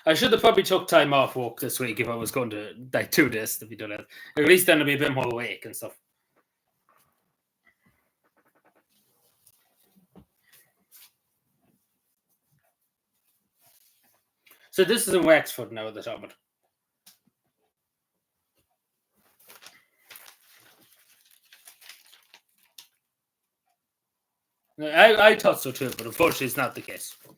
Speaker 1: I should have probably took time off work this week if I was going to do this, to be done it. At least then I'll be a bit more awake and stuff. So this is in Wexford now at the top of it. I thought so too, but unfortunately it's not the case. No.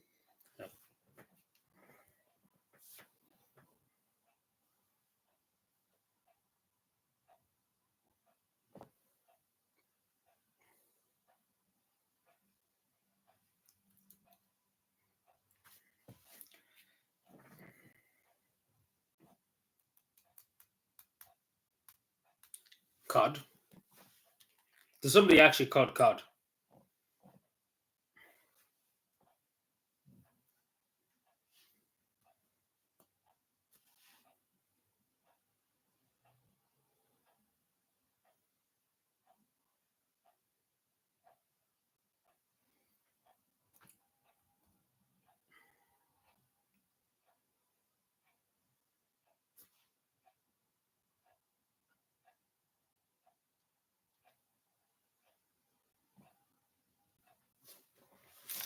Speaker 1: Cod. There's somebody actually called Cod.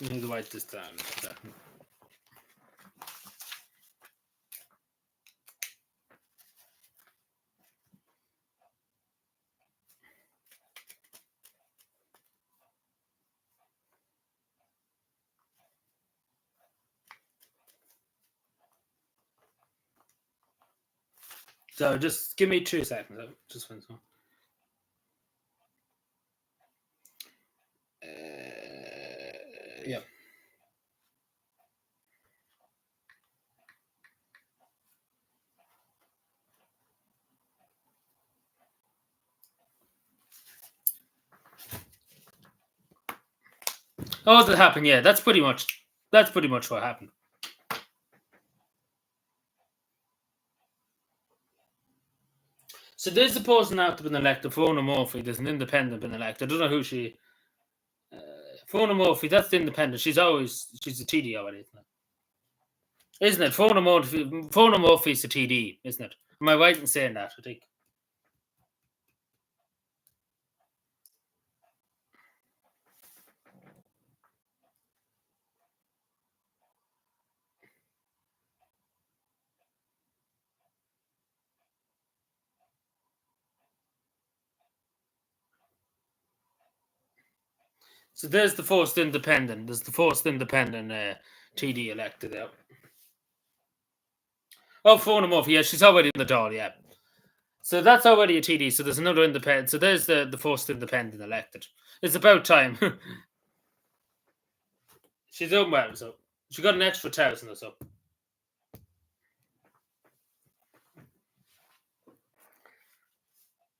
Speaker 1: I need to write this down. So just give me 2 seconds. Just one second. Yeah. Oh, that happened. Yeah, that's pretty much what happened. So there's the person out to been elected, Fiona Murphy. There's an independent been elected. I don't know who she. Fiona Murphy, that's the independent. She's a TD already, isn't it? Isn't it? Fiona Murphy's a TD, isn't it? Am I right in saying that? I think. So there's the first independent. There's the first independent TD elected out. Oh, Fiona Murphy. Yeah, she's already in the door. Yeah. So that's already a TD. So there's another independent. So there's the first independent elected. It's about time. She's done well. So she got an extra 1,000 or so.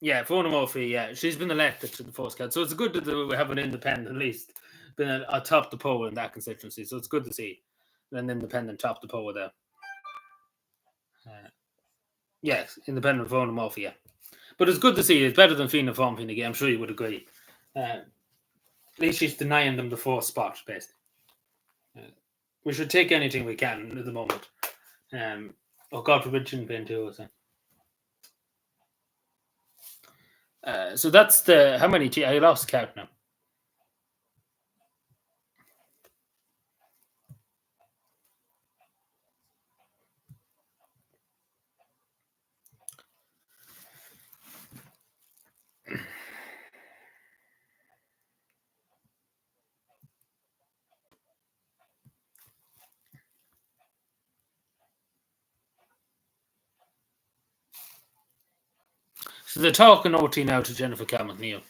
Speaker 1: Yeah, Fiona Murphy. Yeah, she's been elected to the first count. So it's good that we have an independent at least been atop the poll in that constituency. So it's good to see an independent top the poll there. Uh, yes, independent Fiona Murphy. Yeah, but it's good to see. It's better than Fianna Fáil Fine Gael. I'm sure you would agree. At least she's denying them the fourth spot, basically. Uh, we should take anything we can at the moment. Oh God forbid Sinn Féin too. So that's the how many? I lost count now. So they're talking OT now to Jennifer Cal-McNeil.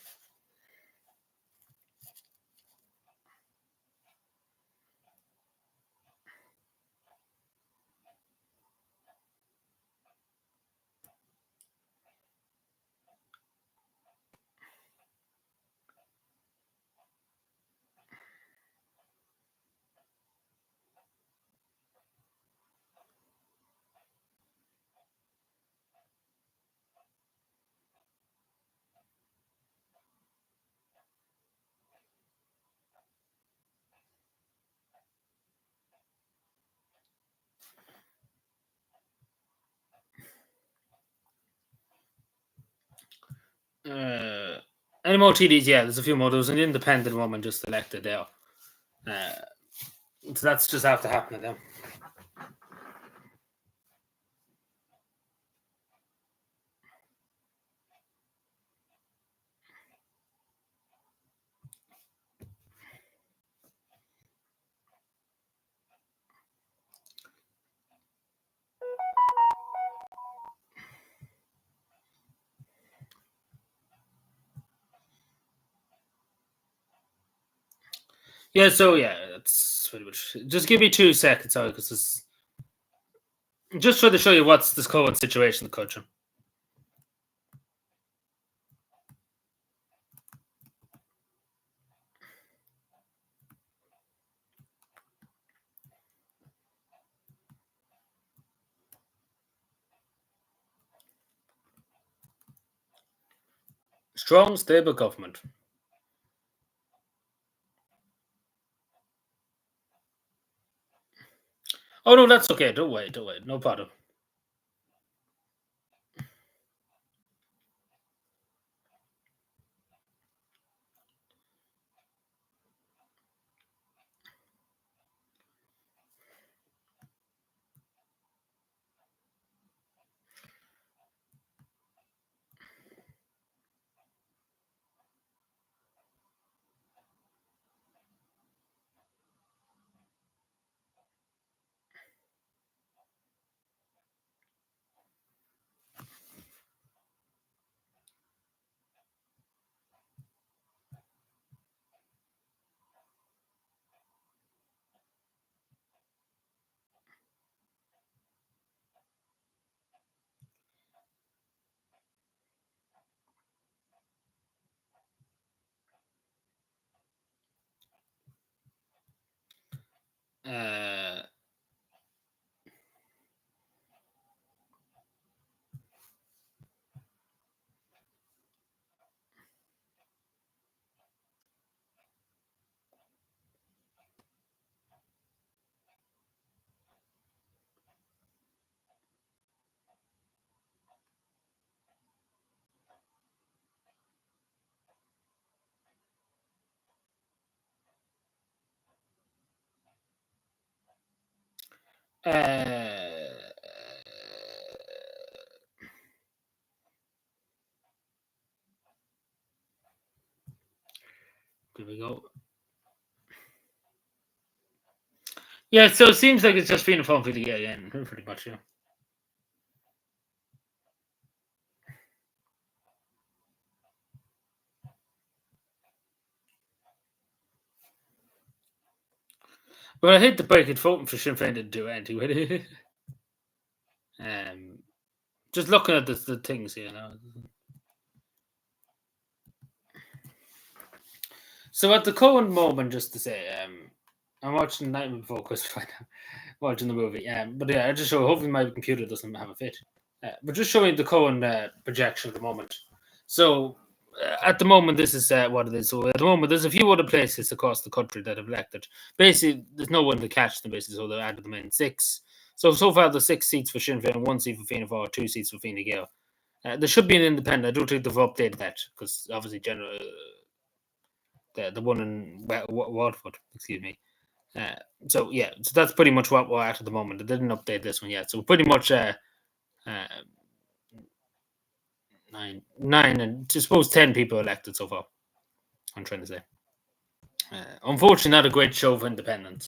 Speaker 1: Any more TDs? Yeah, there's a few more. There was an independent woman just elected there. Uh, so that's just after happening now. Yeah, so yeah, that's pretty much. Just give me 2 seconds, sorry, because it's just trying to show you what's this current situation in the country. Strong, stable government. Oh no, that's okay. Don't wait, no problem. Uh, uh, here we go. Yeah, so it seems like it's just been a fun video again, pretty much. Yeah. But I hate the break it voting for Sinn Féin didn't do anything with it. Just looking at the things, you know. So at the current moment, just to say, I'm watching Nightmare Before Christmas right now, watching the movie. But yeah, I just show. Hopefully, my computer doesn't have a fit. But just showing the current projection at the moment. So at the moment, this is what it is. So at the moment, there's a few other places across the country that have elected. Basically, there's no one to catch them. Basically, so they added them in 6. So far, there's 6 seats for Sinn Féin, 1 seat for Fianna Fáil, 2 seats for Fine Gael. There should be an independent. I don't think they've updated that because obviously, the one in Watford, excuse me. So yeah, so that's pretty much what we're at the moment. They didn't update this one yet, so pretty much 9 and I suppose 10 people elected so far. I'm trying to say. Unfortunately, not a great show for independents.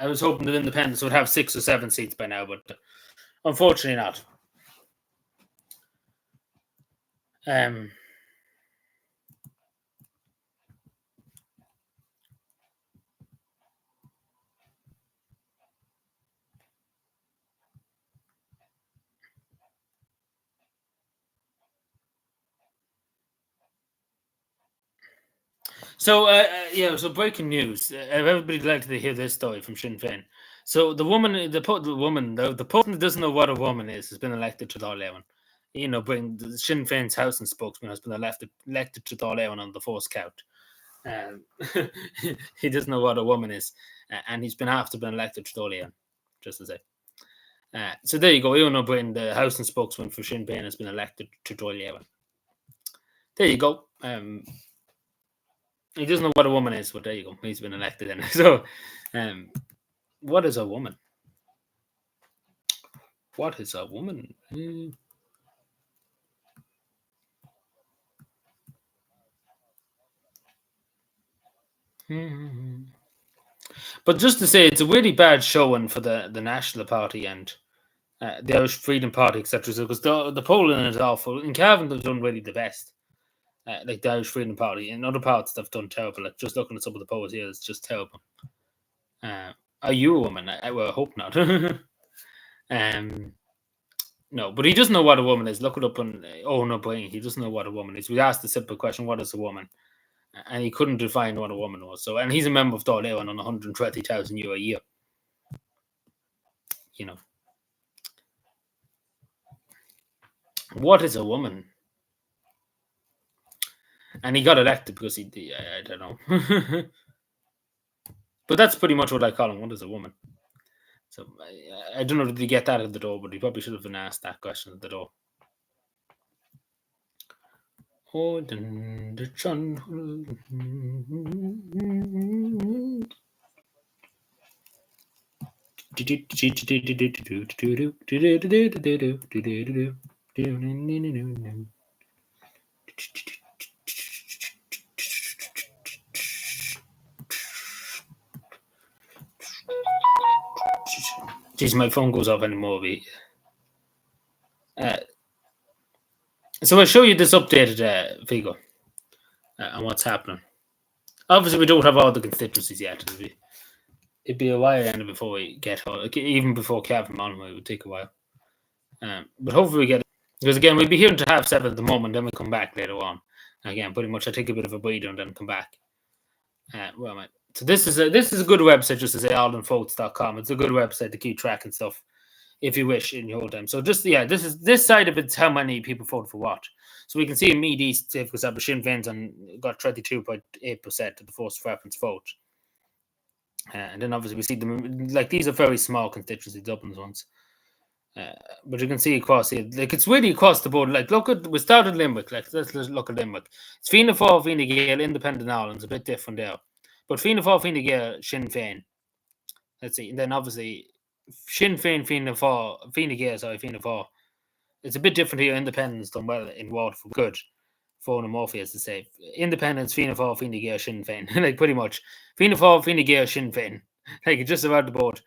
Speaker 1: I was hoping that independents would have 6 or 7 seats by now, but unfortunately not. So so breaking news. Everybody'd like to hear this story from Sinn Féin. So the woman, the person that doesn't know what a woman is, has been elected to Dáil Éireann. You know, bring the Sinn Féin's house and spokesman has been elected to Dáil Éireann on the first count. He doesn't know what a woman is, and he's been after being elected to Dáil Éireann, just to say. So there you go. Ewan O'Brien, the house and spokesman for Sinn Féin, has been elected to Dáil Éireann. There you go. He doesn't know what a woman is, but there you go. He's been elected in. So, what is a woman? What is a woman? But just to say, it's a really bad showing for the National Party and the Irish Freedom Party, etc. Because the polling is awful. In Cavan, they've done really the best. Like the Irish Freedom Party. In other parts, they've done terrible. Like just looking at some of the polls here, it's just terrible. Are you a woman? I hope not. No, but he doesn't know what a woman is. Look it up on Owen O'Brien. He doesn't know what a woman is. We asked the simple question, what is a woman? And he couldn't define what a woman was. So, and he's a member of Dáil Éireann on €120,000 a year. You know. What is a woman? And he got elected because I don't know. But that's pretty much what I call him. What is a woman? So I don't know, did he get that at the door, but he probably should have been asked that question at the door. Oh, the sun. Jeez, my phone goes off anymore. So I'll show you this updated figure and what's happening. Obviously, we don't have all the constituencies yet. It'd be a while end before we get even before Cavan Monmouth, it would take a while. But hopefully we get it. Because again, we'll be here until 7:30 at the moment, then we'll come back later on. Again, pretty much I take a bit of a breather and then come back. Where am I? So this is a good website, just to say, aldenfolks.com. It's a good website to keep track and stuff, if you wish, in your whole time. So just this side of it's how many people voted for what. So we can see in Mead East, say for example, Sinn Féin got 32.8% of the first preference vote. And then obviously we see them, like these are very small constituencies, Dublin's ones. But you can see across here, like it's really across the board. Like we started Limerick, like let's look at Limerick. It's Fianna Fáil, Fine Gael, Independent Ireland's a bit different there. But Fianna Fáil, Fine Gael, Sinn Féin. Let's see, and then obviously Sinn Féin, Fianna Fáil, Fine Gael, Fianna Fáil. It's a bit different here. Independents done well in Waterford, good. Fiona Murphy has to say. Independents, Fianna Fáil, Fine Gael, Sinn Féin. Like pretty much. Fianna Fáil, Fine Gael, Sinn Féin. Like it's just about the board.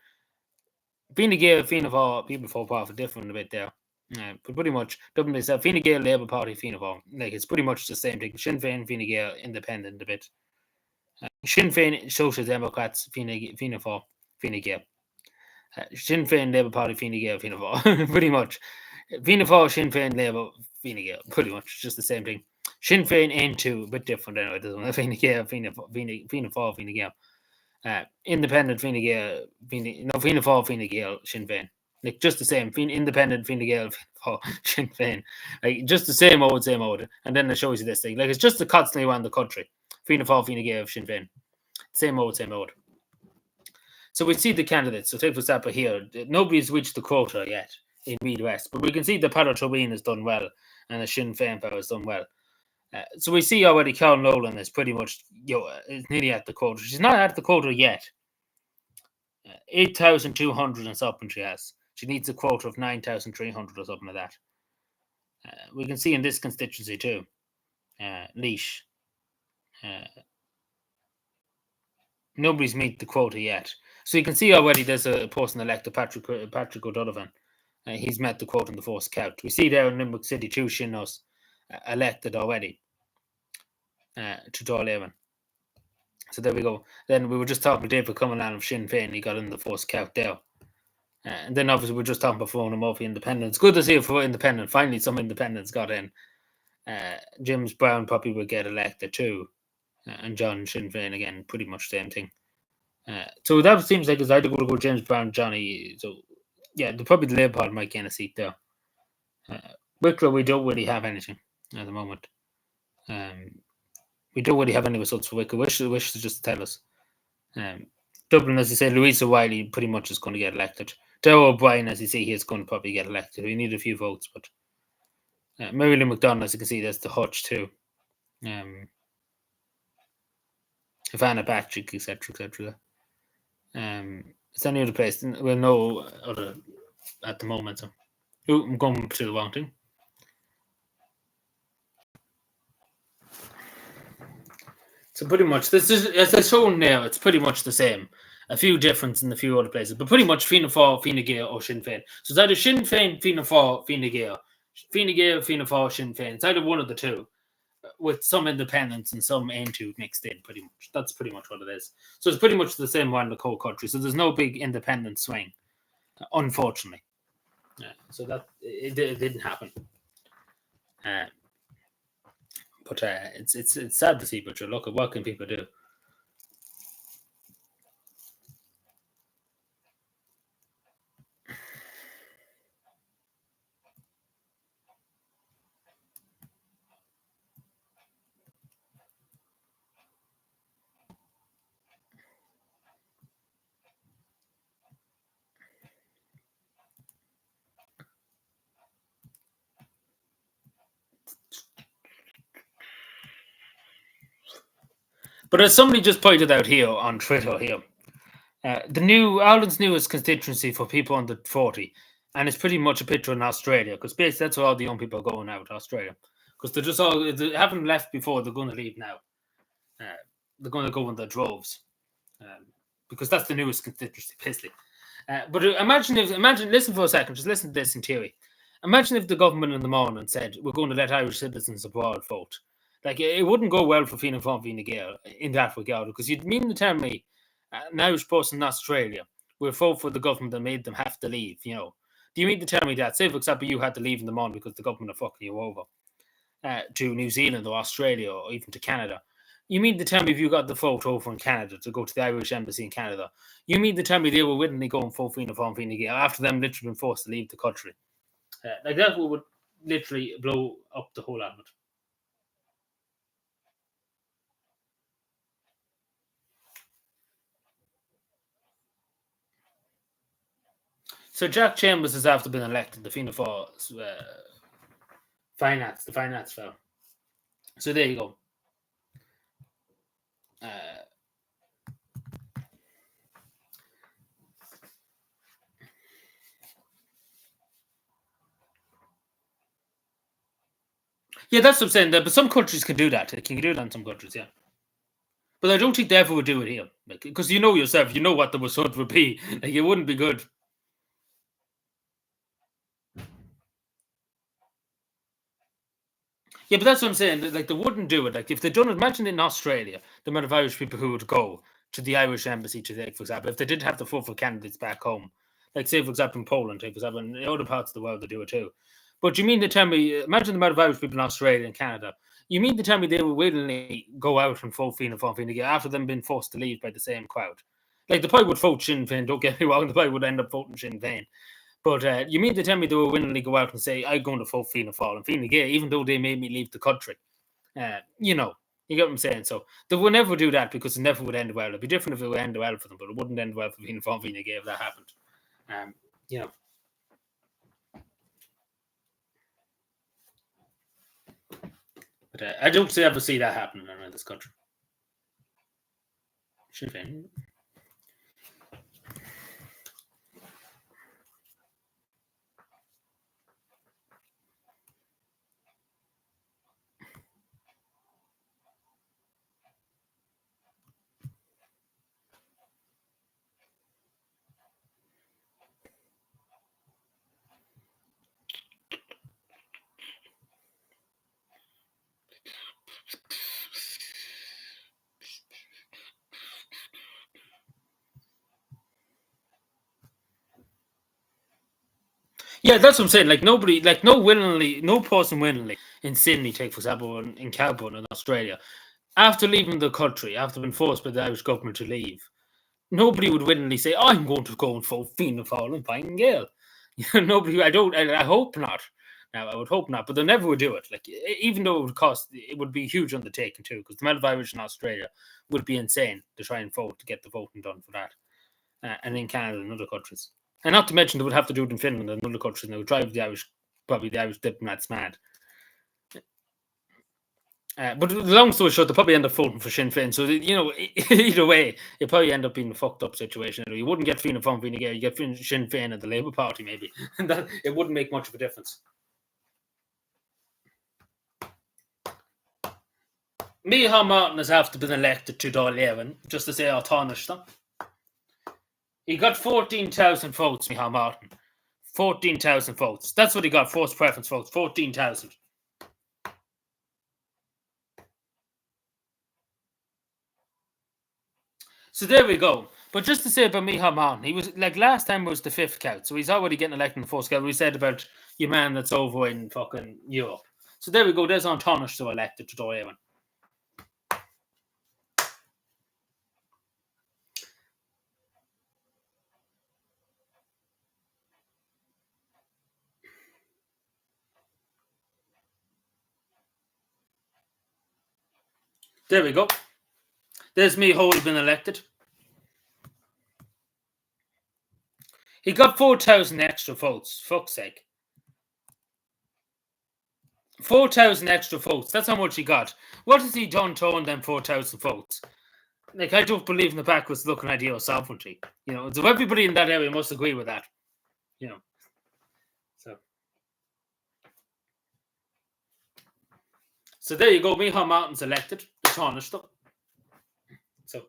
Speaker 1: Fine Gael, Fianna Fáil, people fall apart for different a bit there. But pretty much, Dublin itself, Fine Gael, Labour Party, Fianna Fáil. Like it's pretty much the same thing. Sinn Féin, Fine Gael, Independent a bit. Sinn Féin, Social Democrats, Fianna Fáil. Fine Gael. Sinn Féin, Labour Party, Fine Gael, Fianna Fáil, pretty much. Fianna Fáil, Sinn Féin, Labour, Fine Gael, pretty much just the same thing. Sinn Féin into a bit different anyway, doesn't it? Fine Gael, Fianna Fáil, Fine Gael. Independent, Fine Gael, Fianna Fáil, Fine Gael, Sinn Féin. Like just the same, independent, Fine Gael, Sinn Féin. Like just the same old. And then it shows you this thing. Like it's just the constantly around the country. Fianna Fáil, Fine Gael, Sinn Féin. Same old. So we see the candidates. So take for example here, nobody's reached the quota yet in Meath West, but we can see the Padraig Turbine has done well and the Sinn Féin power has done well. So we see already Carol Nolan is pretty much, is nearly at the quota. She's not at the quota yet. 8,200 and something she has. She needs a quota of 9,300 or something like that. We can see in this constituency too, Laois. Nobody's met the quota yet. So you can see already there's a person elected, Patrick O'Donovan. He's met the quota in the first count. We see there in Limerick City, two Sinn Féin elected already to Dáil. So there we go. Then we were just talking to David Cumberland of Sinn Féin. He got in the first count there. And then obviously we're just talking about Fiona Murphy independents. Good to see for independent. Finally, some independents got in. James Brown probably will get elected too. And John Sinn Féin again, pretty much the same thing. So that seems like it's either going to go James Brown, Johnny. So yeah, probably the Labour Party might gain a seat there. Wicklow, we don't really have anything at the moment. We don't really have any results for Wicklow. Wish to just tell us. Dublin, as you say, Louisa Wiley pretty much is going to get elected. Darragh O'Brien, as you see, he's going to probably get elected. We need a few votes, but Mary Lou McDonald, as you can see, there's the Hutch too. Havana Patrick, etc. It's any other place? Well, no other at the moment. So, I'm going to the wrong thing. So pretty much, this is as I shown now. It's pretty much the same. A few difference in a few other places, but pretty much Fianna Fáil, Fine Gael, or Sinn Féin. So it's either Sinn Féin, Fianna Fáil, Fine Gael, Fianna Fáil, Sinn Féin. It's either one of the two, with some independents and some Aontu mixed in. Pretty much, that's pretty much what it is. So it's pretty much the same around the whole country. So there's no big independent swing, unfortunately. So that it didn't happen. But it's sad to see. But look, what can people do? But as somebody just pointed out here on Twitter here, Ireland's newest constituency for people under 40, and it's pretty much a picture in Australia, because basically that's where all the young people are going out, Australia. Because they haven't left before, they're going to leave now. They're going to go in their droves. Because that's the newest constituency, basically. But imagine, listen for a second, just listen to this in theory. Imagine if the government in the morning said, we're going to let Irish citizens abroad vote. Like, it wouldn't go well for Fianna Fáil, Fine Gael in that regard, because you'd mean to tell me an Irish person in Australia will vote for the government that made them have to leave, Do you mean to tell me that? Say, for example, you had to leave in the morning because the government are fucking you over to New Zealand or Australia or even to Canada. You mean to tell me if you got the vote over in Canada to go to the Irish embassy in Canada, you mean to tell me they were willingly going for Fianna Fáil, Fine Gael after them literally been forced to leave the country? Like that would literally blow up the whole element. So Jack Chambers has after been elected the Fianna Fáil finance fellow. So there you go. Yeah, that's what I'm saying. But some countries can do that. They can do that in some countries, yeah. But I don't think they ever would do it here, because you know yourself, you know what the result would be. Like, it wouldn't be good. Yeah, but that's what I'm saying. Like, they wouldn't do it. Like, if they'd done it, imagine in Australia, the amount of Irish people who would go to the Irish embassy to take, for example, if they did have the full for candidates back home, like say for example in Poland, for example, in other parts of the world they do it too. But you mean to tell me, imagine the amount of Irish people in Australia and Canada. You mean to tell me they will willingly go out and vote Fianna Fáil Fine Gael after them being forced to leave by the same crowd? Like they probably would vote Sinn Féin, don't get me wrong, they probably would end up voting Sinn Féin. But you mean to tell me they will willingly go out and say, I'm going to vote Fianna Fáil and Fine Gael, even though they made me leave the country? You know, you get what I'm saying? So they would never do that because it never would end well. It'd be different if it would end well for them, but it wouldn't end well for Fianna Fáil Fine Gael if that happened. You know. But I don't ever see that happening around this country. Sinn Féin. Yeah, that's what I'm saying. Like nobody, like no person willingly in Sydney, take for example, in Melbourne in Australia, after leaving the country, after being forced by the Irish government to leave, nobody would willingly say, "I'm going to go and vote Fianna Fáil and Fine Gael." Nobody. I don't. I hope not. Now, I would hope not, but they never would do it. Like even though it would cost, it would be a huge undertaking too, because the amount of Irish in Australia would be insane to try and vote to get the voting done for that, and in Canada and other countries. And not to mention, they would have to do it in Finland and other countries, and they would drive probably the Irish diplomats mad. But the long story short, they probably end up voting for Sinn Féin. So, either way, it probably end up being a fucked up situation. You wouldn't get Fianna Fáil Fine Gael, you get Sinn Féin and the Labour Party, maybe. And that, it wouldn't make much of a difference. Micheál Martin has after been elected to Dáil just to say autonomous. He got 14,000 votes, Micheál Martin. 14,000 votes. That's what he got, first preference votes, 14,000. So there we go. But just to say about Micheál Martin, he was like last time was the fifth count, so he's already getting elected in the first count. We said about your man that's over in fucking Europe. So there we go. There's Antonis to elected to Dáil. There we go. There's Micheál been elected. He got 4,000 extra votes. Fuck's sake. 4,000 extra votes. That's how much he got. What has he done to earn them 4,000 votes? Like, I don't believe in the backwards looking idea of sovereignty. So everybody in that area must agree with that. So there you go. Micheál Martin's elected. The Tánaiste. So.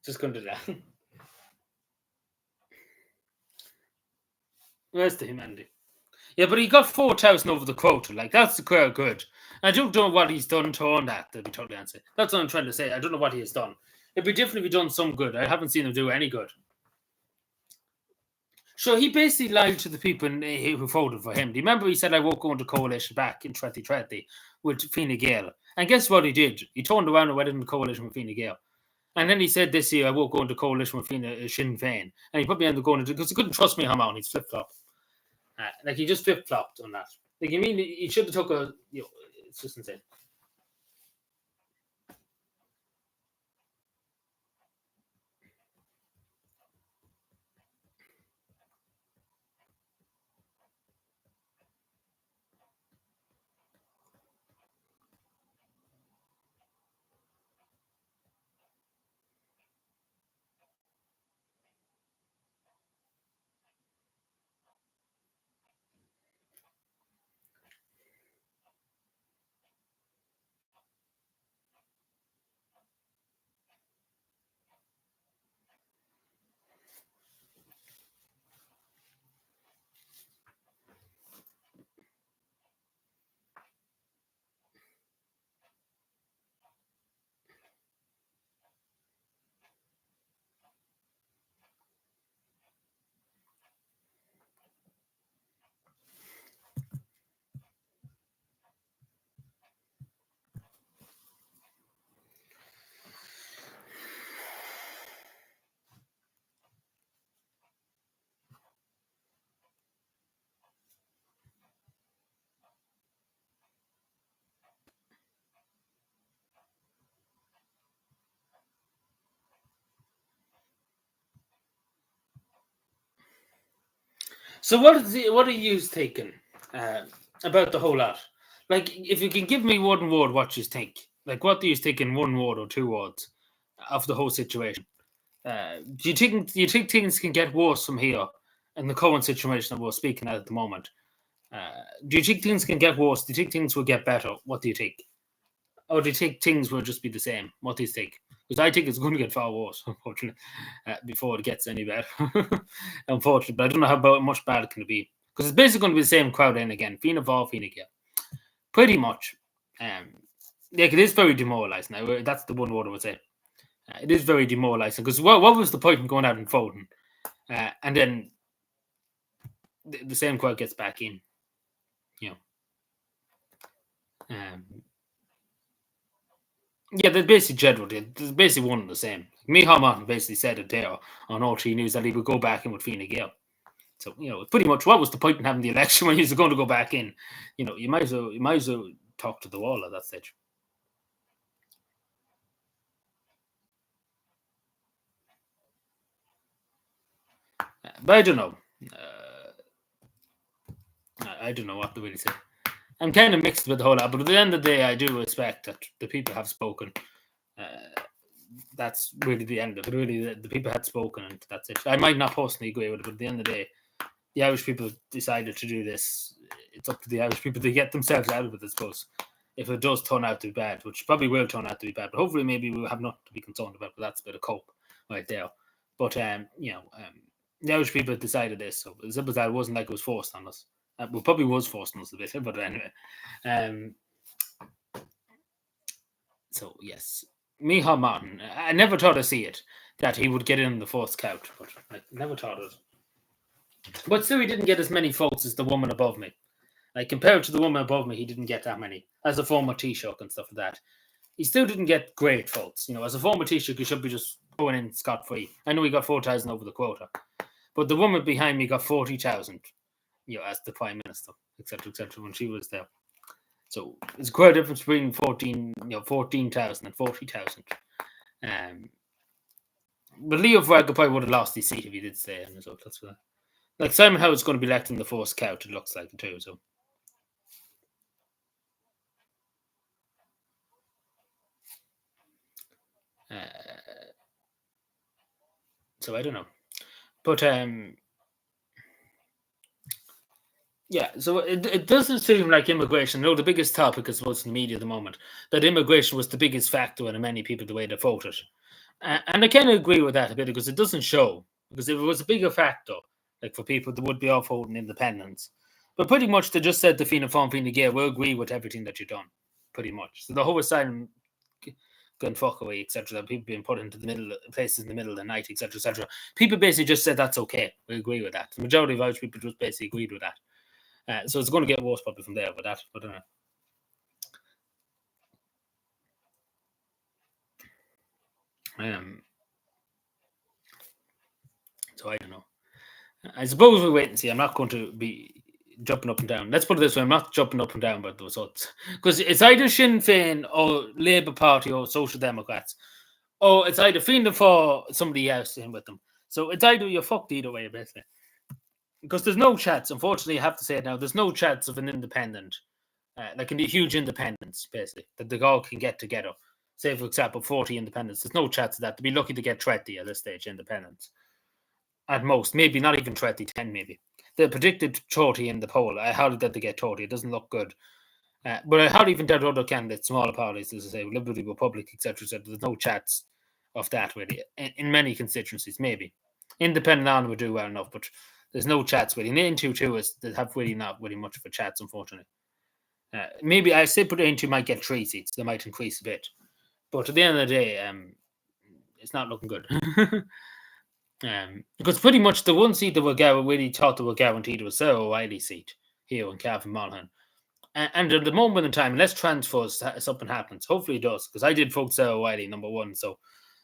Speaker 1: Just going to do that. Where's the humanity? Yeah, but he got 4,000 over the quota. Like, that's quite good. I don't know what he's done to earn that, to be totally honest. That's what I'm trying to say. I don't know what he has done. It'd be different if he done some good. I haven't seen him do any good. So he basically lied to the people who voted for him. Do you remember he said, I won't go into coalition back in 2020 with Fine Gael? And guess what he did? He turned around and went into coalition with Fine Gael. And then he said this year, I won't go into coalition with Sinn Féin. And he probably ended up going into, because he couldn't trust me, Haman. He's flip-flopped. Like, he just flip-flopped on that. Like, you mean he should have took it's just insane. So what are you thinking uh, about the whole lot? Like, if you can give me one word, what you think? Like, what do you think in one word or two words of the whole situation? Do you think things can get worse from here in the current situation that we're speaking at the moment? Do you think things can get worse? Do you think things will get better? What do you think? Or do you think things will just be the same? What do you think? Because I think it's going to get far worse, unfortunately, before it gets any better. Unfortunately, but I don't know much bad it can be. Because it's basically going to be the same crowd in again. Fianna Fáil, Fianna Gael. Pretty much. Um, yeah, it is very demoralising. Now, that's the one word I would say. It is very demoralising. Because what was the point in going out and voting? And then the same crowd gets back in. You know. Yeah, they're basically general. They're basically one and the same. Micheál Martin basically said it there on RT News that he would go back in with Fine Gael. So pretty much what was the point in having the election when he was going to go back in? You might as well talk to the wall at that stage. But I don't know. I don't know what to really say. I'm kind of mixed with the whole lot, but at the end of the day, I do respect that the people have spoken. That's really the end of it. Really, the people had spoken, and that's it. I might not personally agree with it, but at the end of the day, the Irish people decided to do this. It's up to the Irish people to get themselves out of it, I suppose. If it does turn out to be bad, which probably will turn out to be bad, but hopefully maybe we'll have nothing to be concerned about. But that's a bit of cope right there. But the Irish people decided this, so as simple as that, it wasn't like it was forced on us. Well, probably was forced on us a bit, but anyway. So yes, Micheál Martin. I never thought I'd see it that he would get in the fourth count, but I never thought it. But still, he didn't get as many votes as the woman above me. Like, compared to the woman above me, he didn't get that many. As a former Taoiseach and stuff like that, he still didn't get great votes. As a former Taoiseach, he should be just going in scot free. I know he got 4,000 over the quota, but the woman behind me got 40,000. As the Prime Minister, etc., when she was there. So it's quite a difference between 14,000 and 40,000. But Leo Varadkar probably would have lost his seat if he did stay in. So that's what. Like, Simon Howard's going to be elected in the first count, it looks like, too. So I don't know. But yeah, so it doesn't seem like immigration. No, the biggest topic, I suppose, in the media at the moment, that immigration was the biggest factor in many people the way they voted. And I kind of agree with that a bit, because it doesn't show. Because if it was a bigger factor, like for people, they would be off holding independence. But pretty much they just said the Fianna Fáil, Fianna Gael will agree with everything that you've done, pretty much. So the whole asylum gun fuck away, etc., that people being put into the middle places in the middle of the night, etc., etc. People basically just said that's okay. We agree with that. The majority of Irish people just basically agreed with that. So it's going to get worse probably from there with that. But so I don't know. I suppose we'll wait and see. I'm not going to be jumping up and down. Let's put it this way: I'm not jumping up and down about the results, because it's either Sinn Féin or Labour Party or Social Democrats, or it's either Fianna for somebody else in with them. So it's either you're fucked either way, basically. Because there's no chance, unfortunately, I have to say it now, there's no chance of an independent, like a huge independence, basically, that the all can get together. Say, for example, 40 independents. There's no chance of that. To be lucky to get 30 at this stage, independence. At most, maybe not even 30, 10 maybe. They predicted 30 in the poll. I hardly doubt they get 30. It doesn't look good. But I hardly even doubt other candidates, smaller parties, as I say, Liberty, Republic, etc., etc. There's no chance of that, really. In many constituencies, maybe. Independent on would do well enough, but there's no chats really. And 8-2 is they have really not really much of a chats, unfortunately. Maybe I say put 8-2 might get 3 seats. They might increase a bit. But at the end of the day, it's not looking good. Because pretty much the one seat that really thought they were guaranteed was Sarah O'Reilly's seat here in Cavan Monaghan. And at the moment in time, unless transfers something happens, hopefully it does. Because I did vote Sarah O'Reilly number one, so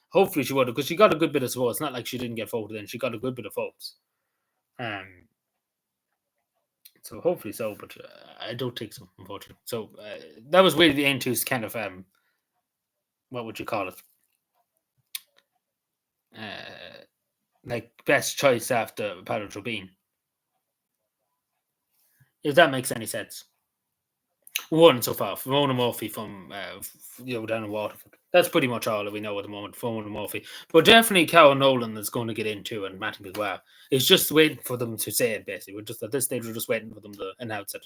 Speaker 1: hopefully she would, because she got a good bit of support. It's not like she didn't get voted in; she got a good bit of votes. So hopefully so, but I don't think so, unfortunately. So that was really the N2's kind of what would you call it? Like best choice after Patrick Trubin. if that makes any sense. One so far, Fiona Murphy from down in Waterford. That's pretty much all that we know at the moment. Fiona Murphy, but definitely Cowan Nolan is going to get into and Matty McGuire. It's just waiting for them to say it. Basically, we're just at this stage. We're just waiting for them to announce it.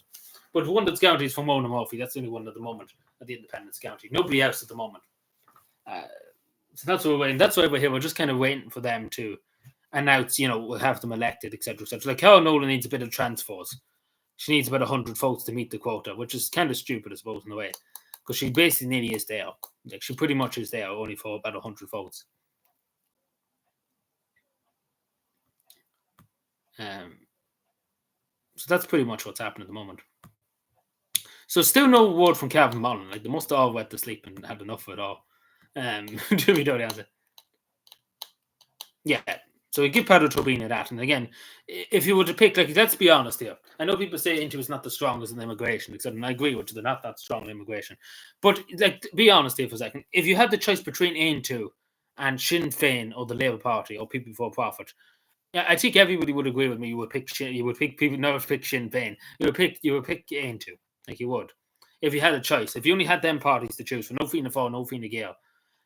Speaker 1: But one that's county is from Fiona Murphy. That's the only one at the moment at the Independence County. Nobody else at the moment. Uh, so that's what we're waiting. That's why we're here. We're just kind of waiting for them to announce. We'll have them elected, etc., etc. Like Cowan Nolan needs a bit of transfers. She needs about 100 votes to meet the quota, which is kind of stupid, I suppose, in a way, because she basically nearly is there. Like she pretty much is there, only for about 100 votes. Um, so that's pretty much what's happening at the moment. So still no word from Cavan Mullen. Like they must have all went to sleep and had enough of it all. To be totally honest. Yeah. So we give Pedro Turbina that. And again, if you were to pick, like, let's be honest here. I know people say Intu is not the strongest in immigration, except, and I agree with you, they're not that strong in immigration. But, like, be honest here for a second. If you had the choice between Intu and Sinn Féin or the Labour Party or People Before Profit, yeah, I think everybody would agree with me. You would pick people never pick Sinn Féin. You would pick Intu, like you would. If you had a choice. If you only had them parties to choose from, no Fianna Fáil, no Fine Gael,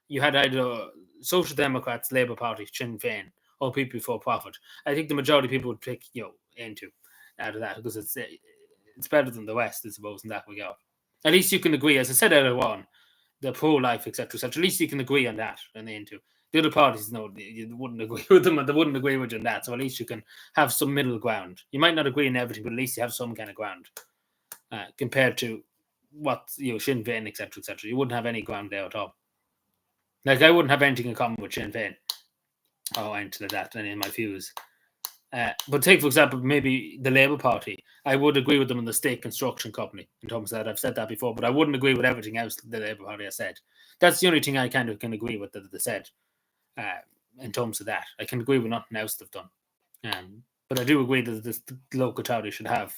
Speaker 1: you had either Social Democrats, Labour Party, Sinn Féin, or People Before Profit. I think the majority of people would pick Into out of that because it's better than the West, I suppose, in that regard. At least you can agree, as I said earlier on, the pro-life, etc., etc. At least you can agree on that and Into. The other parties, no, you wouldn't agree with them, and they wouldn't agree with you on that. So at least you can have some middle ground. You might not agree on everything, but at least you have some kind of ground compared to what Sinn Féin, etc., etc. You wouldn't have any ground there at all. Like I wouldn't have anything in common with Sinn Féin. Oh, into that, any of my views. But take, for example, maybe the Labour Party. I would agree with them on the state construction company in terms of that. I've said that before, but I wouldn't agree with everything else the Labour Party has said. That's the only thing I kind of can agree with that they said in terms of that. I can agree with nothing else they've done. But I do agree that the local authority should have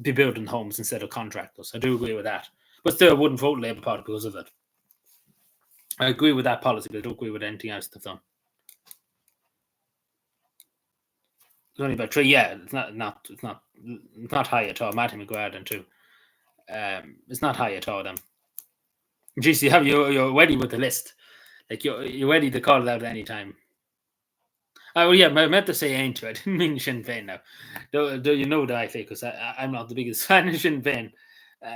Speaker 1: be building homes instead of contractors. I do agree with that. But still, I wouldn't vote Labour Party because of it. I agree with that policy, but I don't agree with anything else they've done. It's only about 3. Yeah, it's not high at all. Matty McGuire then too. It's not high at all. Then, geez, you're ready with the list. Like you're ready to call it out at any time. Oh yeah, I meant to say ain't I didn't mean Sinn Féin now. Do you know that I think because I'm not the biggest fan of Sinn Féin.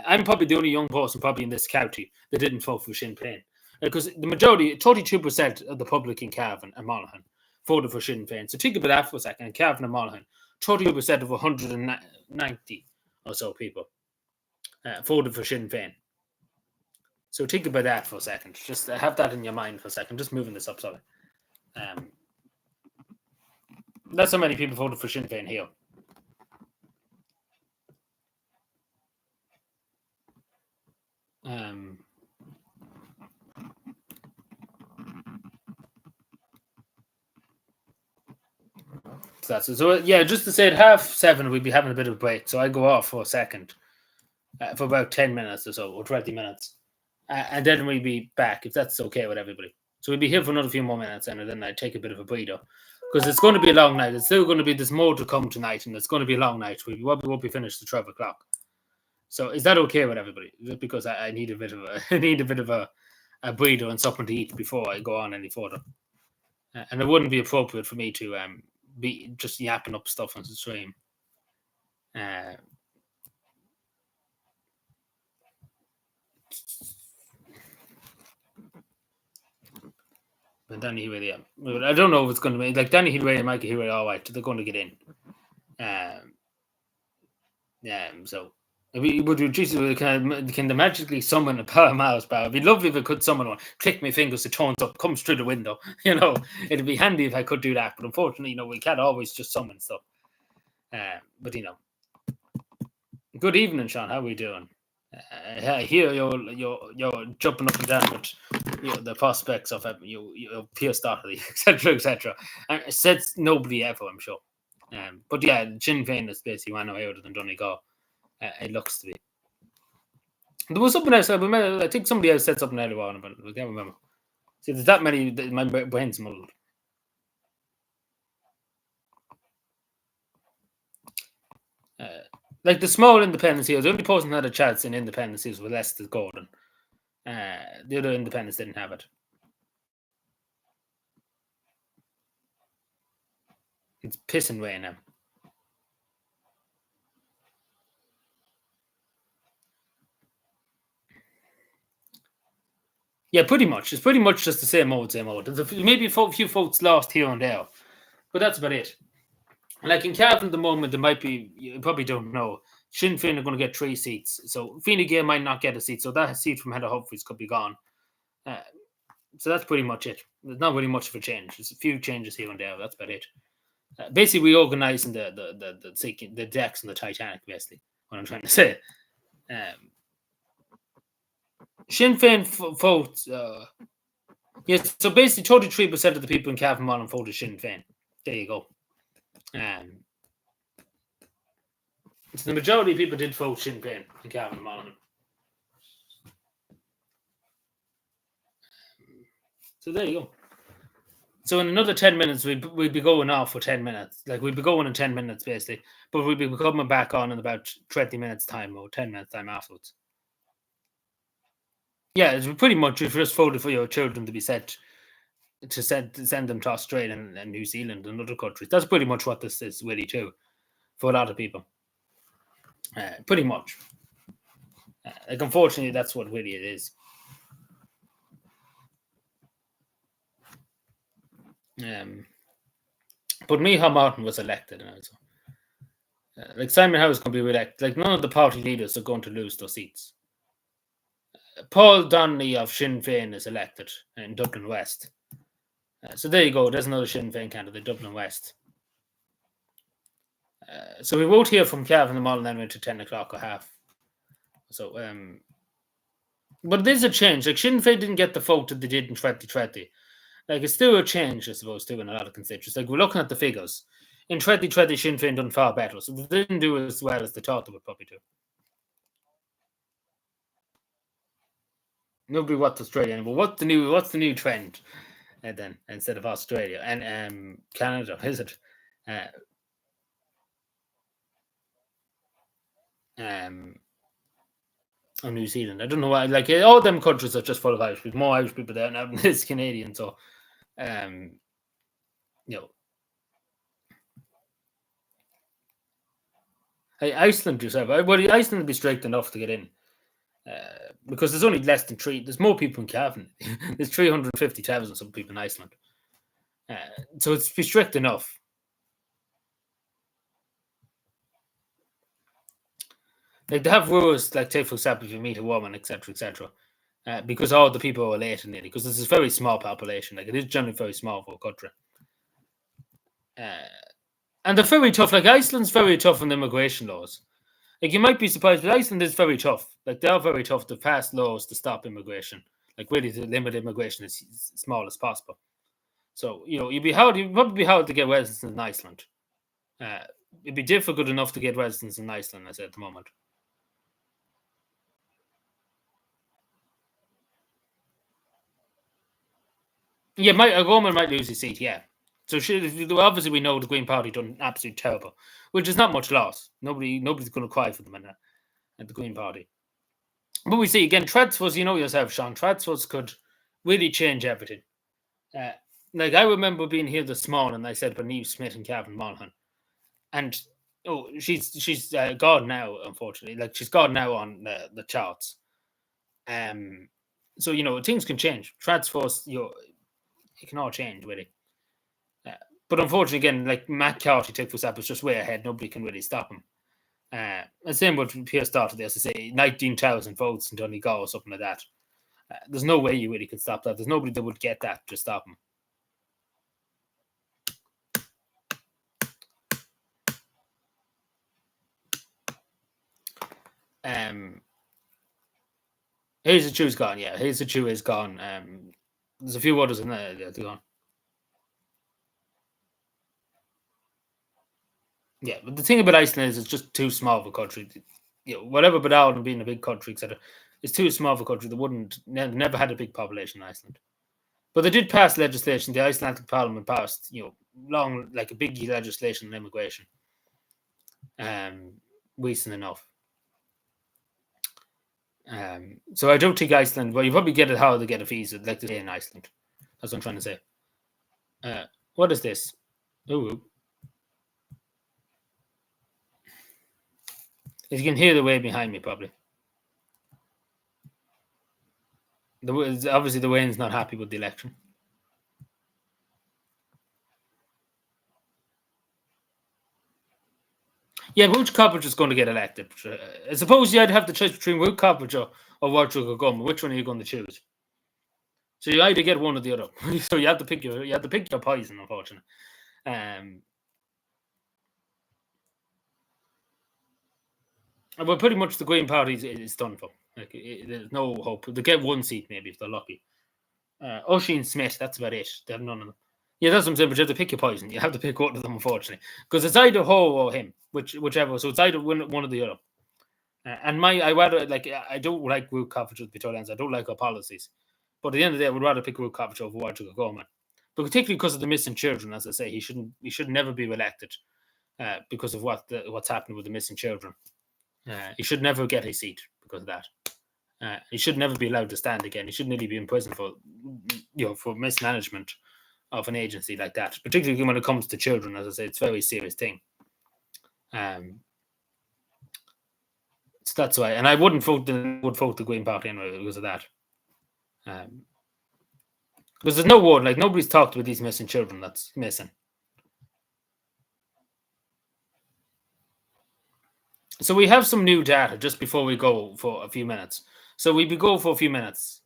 Speaker 1: I'm probably the only young person probably in this county that didn't vote for Sinn Féin because the majority, 32% of the public in Cavan and Monaghan voted for Sinn Féin. So think about that for a second. In Cavan and Monaghan, 32% of 190 or so people voted for Sinn Féin. So think about that for a second. Just have that in your mind for a second. Just moving this up, sorry. That's how many people voted for Sinn Féin here. So yeah, just to say at 7:30 we'd be having a bit of a break. So I go off for a second, for about 10 minutes or so, or 20 minutes. And then we'll be back, if that's okay with everybody. So we'll be here for another few more minutes, and then I take a bit of a breather. Because it's going to be a long night. It's still going to be this more to come tonight, and it's going to be a long night. We won't be finished at 12 o'clock. So is that okay with everybody? Just because I need a bit of a breather and something to eat before I go on any further. And it wouldn't be appropriate for me to be just yapping up stuff on the stream. But Danny Healy, yeah. I don't know if it's going to be like Danny Healy and Mikey Healy. All right, they're going to get in. So can they magically summon a power mouse power? It'd be lovely if I could summon one. Click my fingers, it turns up, comes through the window. It'd be handy if I could do that. But unfortunately, we can't always just summon stuff. But good evening, Sean. How are we doing? I hear you're jumping up and down with the prospects of you Pierce Doherty, etc., etc. It said nobody ever, I'm sure. But yeah, Sinn Féin is basically one away other than Donegal. It looks to be. There was something else. I think somebody else said something earlier on, but I can't remember. See, there's that many. My brain's muddled. Like the small independence here, the only person who had a chance in independence was Leicester Gordon. The other independents didn't have it. It's pissing rain now. Yeah, pretty much. It's pretty much just the same old, same old. There's maybe a few votes lost here and there, but that's about it. Like in Cavan at the moment, there might be, you probably don't know, Sinn Féin are going to get 3 seats. So Fine Gael might not get a seat. So that seat from Heather Humphreys could be gone. Uh, so that's pretty much it. There's not really much of a change. There's a few changes here and there. That's about it. Basically, reorganising the decks and the Titanic, basically, what I'm trying to say. Um, Sinn Féin votes. Yes, so basically, 33% of the people in Cavan voted Sinn Féin. There you go. So the majority of people did vote Sinn Féin in Cavan Monaghan. So there you go. So in another 10 minutes, we'd be going off for 10 minutes. Like we'd be going in 10 minutes, basically. But we'd be coming back on in about 20 minutes' time or 10 minutes' time afterwards. Yeah, it's pretty much if you just voted for your children to be set to send them to Australia and New Zealand and other countries. That's pretty much what this is really too, for a lot of people. Pretty much. Like unfortunately, that's what really it is. But Micheál Martin was elected, and also, like Simon Howe is going to be re-elected. Like none of the party leaders are going to lose those seats. Paul Donnelly of Sinn Féin is elected in Dublin West. So there you go. There's another Sinn Féin candidate, Dublin West. So we won't hear from Cavan and Mullen anyway to 10 o'clock or half. So, but there's a change. Like Sinn Féin didn't get the vote that they did in 2020. Like it's still a change, I suppose, too, in a lot of constituencies. Like we're looking at the figures. In 2020, Sinn Féin done far better. So they didn't do as well as they thought they would probably do. Nobody wants Australia anymore. What's the new trend? And then instead of Australia and Canada, is it? Or New Zealand. I don't know why. Like all them countries are just full of Irish people. More Irish people there now than there's Canadian. So, you know, hey, Iceland yourself. Well, Iceland would be strict enough to get in. Because there's only less than three. There's more people in Cavan. There's 350,000 some people in Iceland. So it's be strict enough. Like they have rules, like take for example, if you meet a woman, etc., because all the people are related in it. Because this is a very small population. Like it is generally very small for a country. And they're very tough. Like Iceland's very tough on immigration laws. Like you might be surprised, but Iceland is very tough. Like they are very tough to pass laws to stop immigration. Like really to limit immigration as small as possible. So you'd probably be hard to get residents in Iceland. It'd be difficult enough to get residents in Iceland, I say at the moment. Yeah, a woman might lose his seat. Yeah, so obviously we know the Green Party done absolutely terrible, which is not much loss. Nobody's going to cry for them at the Green Party. But we see again, transfers. You know yourself, Sean. Transfers could really change everything. Like I remember being here this morning, and I said for Neve Smith and Cavan Monaghan, and she's gone now. Unfortunately, like she's gone now on the charts. So things can change. Transfers, it can all change really. But unfortunately, again, like Matt Carty, take for example, is just way ahead. Nobody can really stop him. And same with Pierce started, as I say, 19,000 votes in Donegal or something like that. There's no way you really could stop that. There's nobody that would get that to stop him. Here's the Chew's gone. Yeah, here's the Chew is gone. There's a few others in there. They're gone. Yeah, but the thing about Iceland is it's just too small of a country. Whatever about Ireland being a big country, etc., it's too small of a country. They never had a big population in Iceland. But they did pass legislation. The Icelandic Parliament passed, a big legislation on immigration. recent enough. So I don't think Iceland. Well, you probably get it how to get a visa, like to stay in Iceland. That's what I'm trying to say. What is this? Ooh. You can hear the wave behind me, probably. Obviously the Wayne's not happy with the election. Yeah, but which Coppage is going to get elected? I suppose you'd have to choose between Wood Coppage or Wardrug or Gum. Which one are you going to choose? So you either get one or the other. So you have to pick your poison, unfortunately. But pretty much the Green Party is done for. Like, there's no hope. They get one seat maybe if they're lucky. Oisin Smith, that's about it. They have none of them. Yeah, that's what I'm saying. But you have to pick your poison. You have to pick one of them, unfortunately, because it's either Ho or him, whichever. So it's either one or the other. And I rather I don't like Root Coverage with Victorians. I don't like her policies. But at the end of the day, I would rather pick Root Coverage over Wardrug Gorman. But particularly because of the missing children, as I say, he should never be elected because of what's happened with the missing children. He should never get a seat because of that. He should never be allowed to stand again. He should nearly be in prison for mismanagement of an agency like that, particularly when it comes to children. As I say, it's a very serious thing. So that's why, and I would vote the Green Party anyway because of that. Because there's no word, like nobody's talked about these missing children that's missing. So we have some new data just before we go for a few minutes. So we go for a few minutes.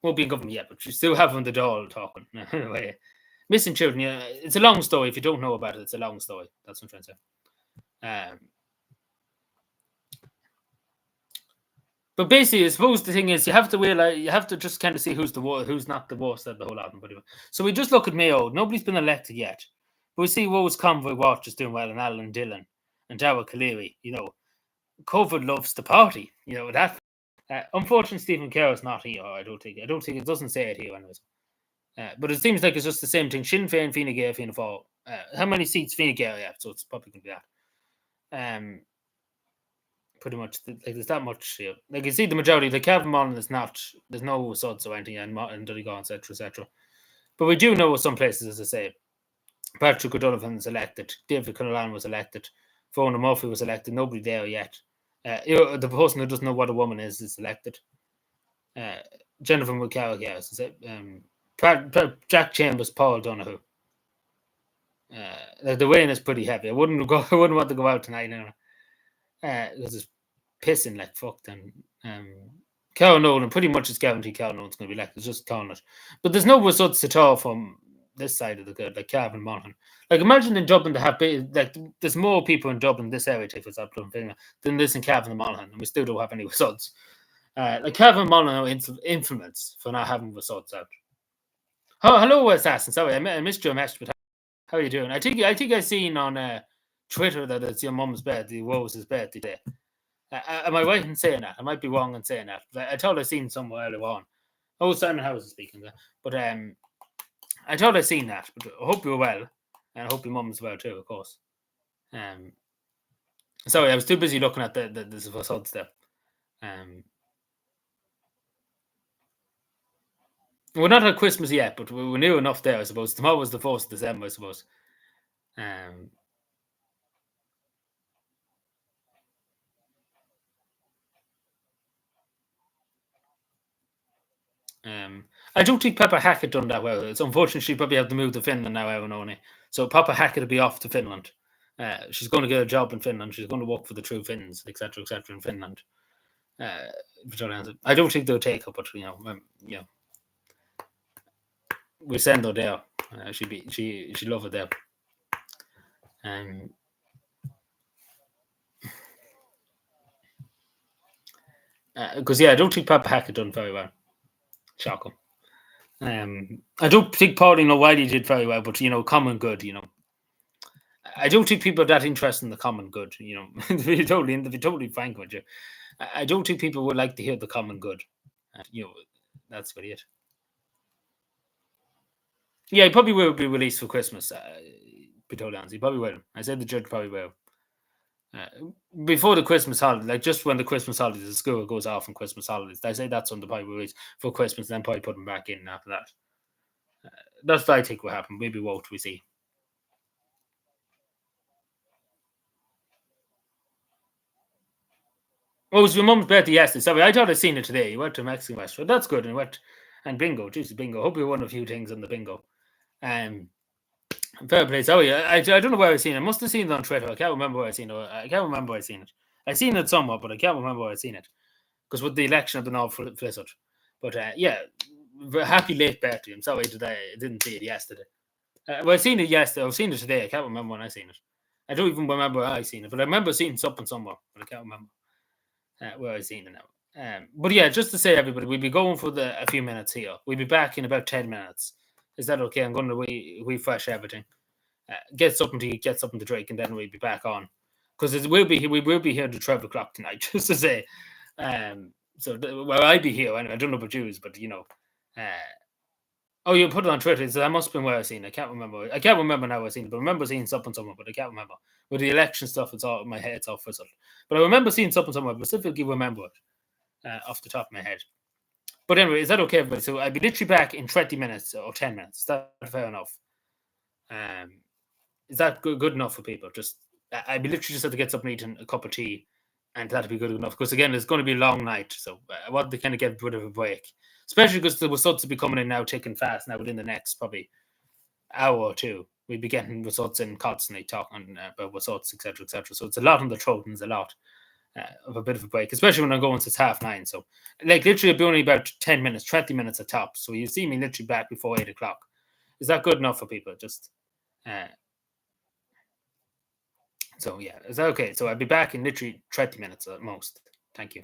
Speaker 1: Won't be in government yet, but you still have the doll talking. Anyway, missing children, yeah, it's a long story. If you don't know about it, it's a long story. That's what I'm trying to say. But basically, I suppose the thing is, you have to realize, you have to just kind of see who's not the worst of the whole album. So we just look at Mayo. Nobody's been elected yet, but we see Rose Convoy Watch is doing well, and Alan Dillon and Darragh Cleary. COVID loves the party. That. Unfortunately, Stephen Kerr is not here. I don't think it doesn't say it here, anyways. But it seems like it's just the same thing. Sinn Féin, Fine Gael, Fianna Fáil. How many seats Fine Gael have? So it's probably going to be that. Pretty much, there's that much here. Like you see, the majority, the Cavan Mullen is not. There's no suds or anything, and Donegal, etc., etc. But we do know some places, as I say, Patrick O'Donovan was elected. David Cullen was elected. Fiona Murphy was elected. Nobody there yet. The person who doesn't know what a woman is elected. Jennifer McCarrick, yes. Jack Chambers, Paul Donoghue. The rain is pretty heavy. I wouldn't want to go out tonight because it's pissing like fuck. And Carol Nolan, pretty much it's guaranteed Carol Nolan's going to be elected. It's just calling it. But there's no results at all from this side of the good, like Cavan Monaghan. Like imagine in Dublin to have there's more people in Dublin this area for example than this in Cavan and Monaghan, and we still don't have any results. Like Cavan Monaghan are infamous for not having results out. Oh, hello, Assassin. Sorry, I missed your message, but how are you doing? I think I seen on Twitter that it's your mum's birthday, Rose's birthday today. Am I right in saying that? I might be wrong in saying that, but I thought I seen somewhere earlier on. Oh, Simon Howes is speaking there, but I thought I seen that. But I hope you're well, and I hope your mum's well too, of course. Sorry, I was too busy looking at the results there. We're not at Christmas yet, but we're near enough there, I suppose. Tomorrow was the 1st of December, I suppose. I don't think Pepper Hackett done that well. It's unfortunate she probably have to move to Finland now, Aaron Oney. So Pepper Hackett will be off to Finland. She's going to get a job in Finland. She's going to work for the True Finns, etc., in Finland. I don't think they'll take her, but we send her there. She love it there. Because I don't think Papa Hackett done very well. Shocking. I don't think Pauline O'Reilly did very well, but common good. I don't think people are that interested in the common good. To be totally frank with you, I don't think people would like to hear the common good. That's really it. Yeah, he probably will be released for Christmas. He probably will. I said the judge probably will. Before the Christmas holiday, like just when the Christmas holidays, the school goes off on Christmas holidays, they say that's when the probably release for Christmas, and then probably put them back in after that. That's what I think will happen. Maybe won't we see? Oh, it was your mum's birthday yesterday. Sorry, I thought I'd seen it today. You went to a Mexican restaurant. That's good. And went and bingo. Jesus, bingo. Hope you won a few things on the bingo. Um, Fair play. Sorry, I don't know where I seen it. I must have seen it on Twitter. I can't remember where I seen it. I can't remember where I seen it. I seen it somewhat, but I can't remember where I seen it. Because with the election, I've been all flizzard. But yeah, happy late birthday. I'm sorry today. I didn't see it yesterday. Well, I seen it yesterday. I've seen it today. I can't remember when I seen it. I don't even remember where I seen it, but I remember seeing something somewhere, but I can't remember where I seen it now. But yeah, just to say, everybody, we'll be going for a few minutes here. We'll be back in about 10 minutes. Is that okay? I'm going to refresh everything, get something to eat, get something to drink, and then we'll be back on because we will be here to 12 o'clock tonight. Just to say, well, I'll be here. Anyway, I don't know about yous, but uh, oh, you put it on Twitter. So that must have been where I seen it. I can't remember. I can't remember now I seen it, but I remember seeing something somewhere, but I can't remember. With the election stuff, it's all my head's all frizzled. But I remember seeing something somewhere, but specifically remember it off the top of my head. But anyway, is that okay, everybody? So I'll be literally back in 20 minutes or 10 minutes. Is that fair enough? Is that good enough for people? Just I'd be literally just have to get something to eat and a cup of tea, and that'd be good enough. Because again, it's going to be a long night, so I want to kind of get a bit of a break, especially because the results will be coming in now, ticking fast now within the next probably hour or two. We'll be getting results in constantly talking about results, etc., etc. So it's a lot on the throat and it's a lot of a bit of a break, especially when I'm going since 9:30. So like literally, it'll be only about 10 minutes, 20 minutes at top. So you see me literally back before 8 o'clock. Is that good enough for people? Just uh, so yeah, is that okay? So I'll be back in literally 20 minutes at most. Thank you.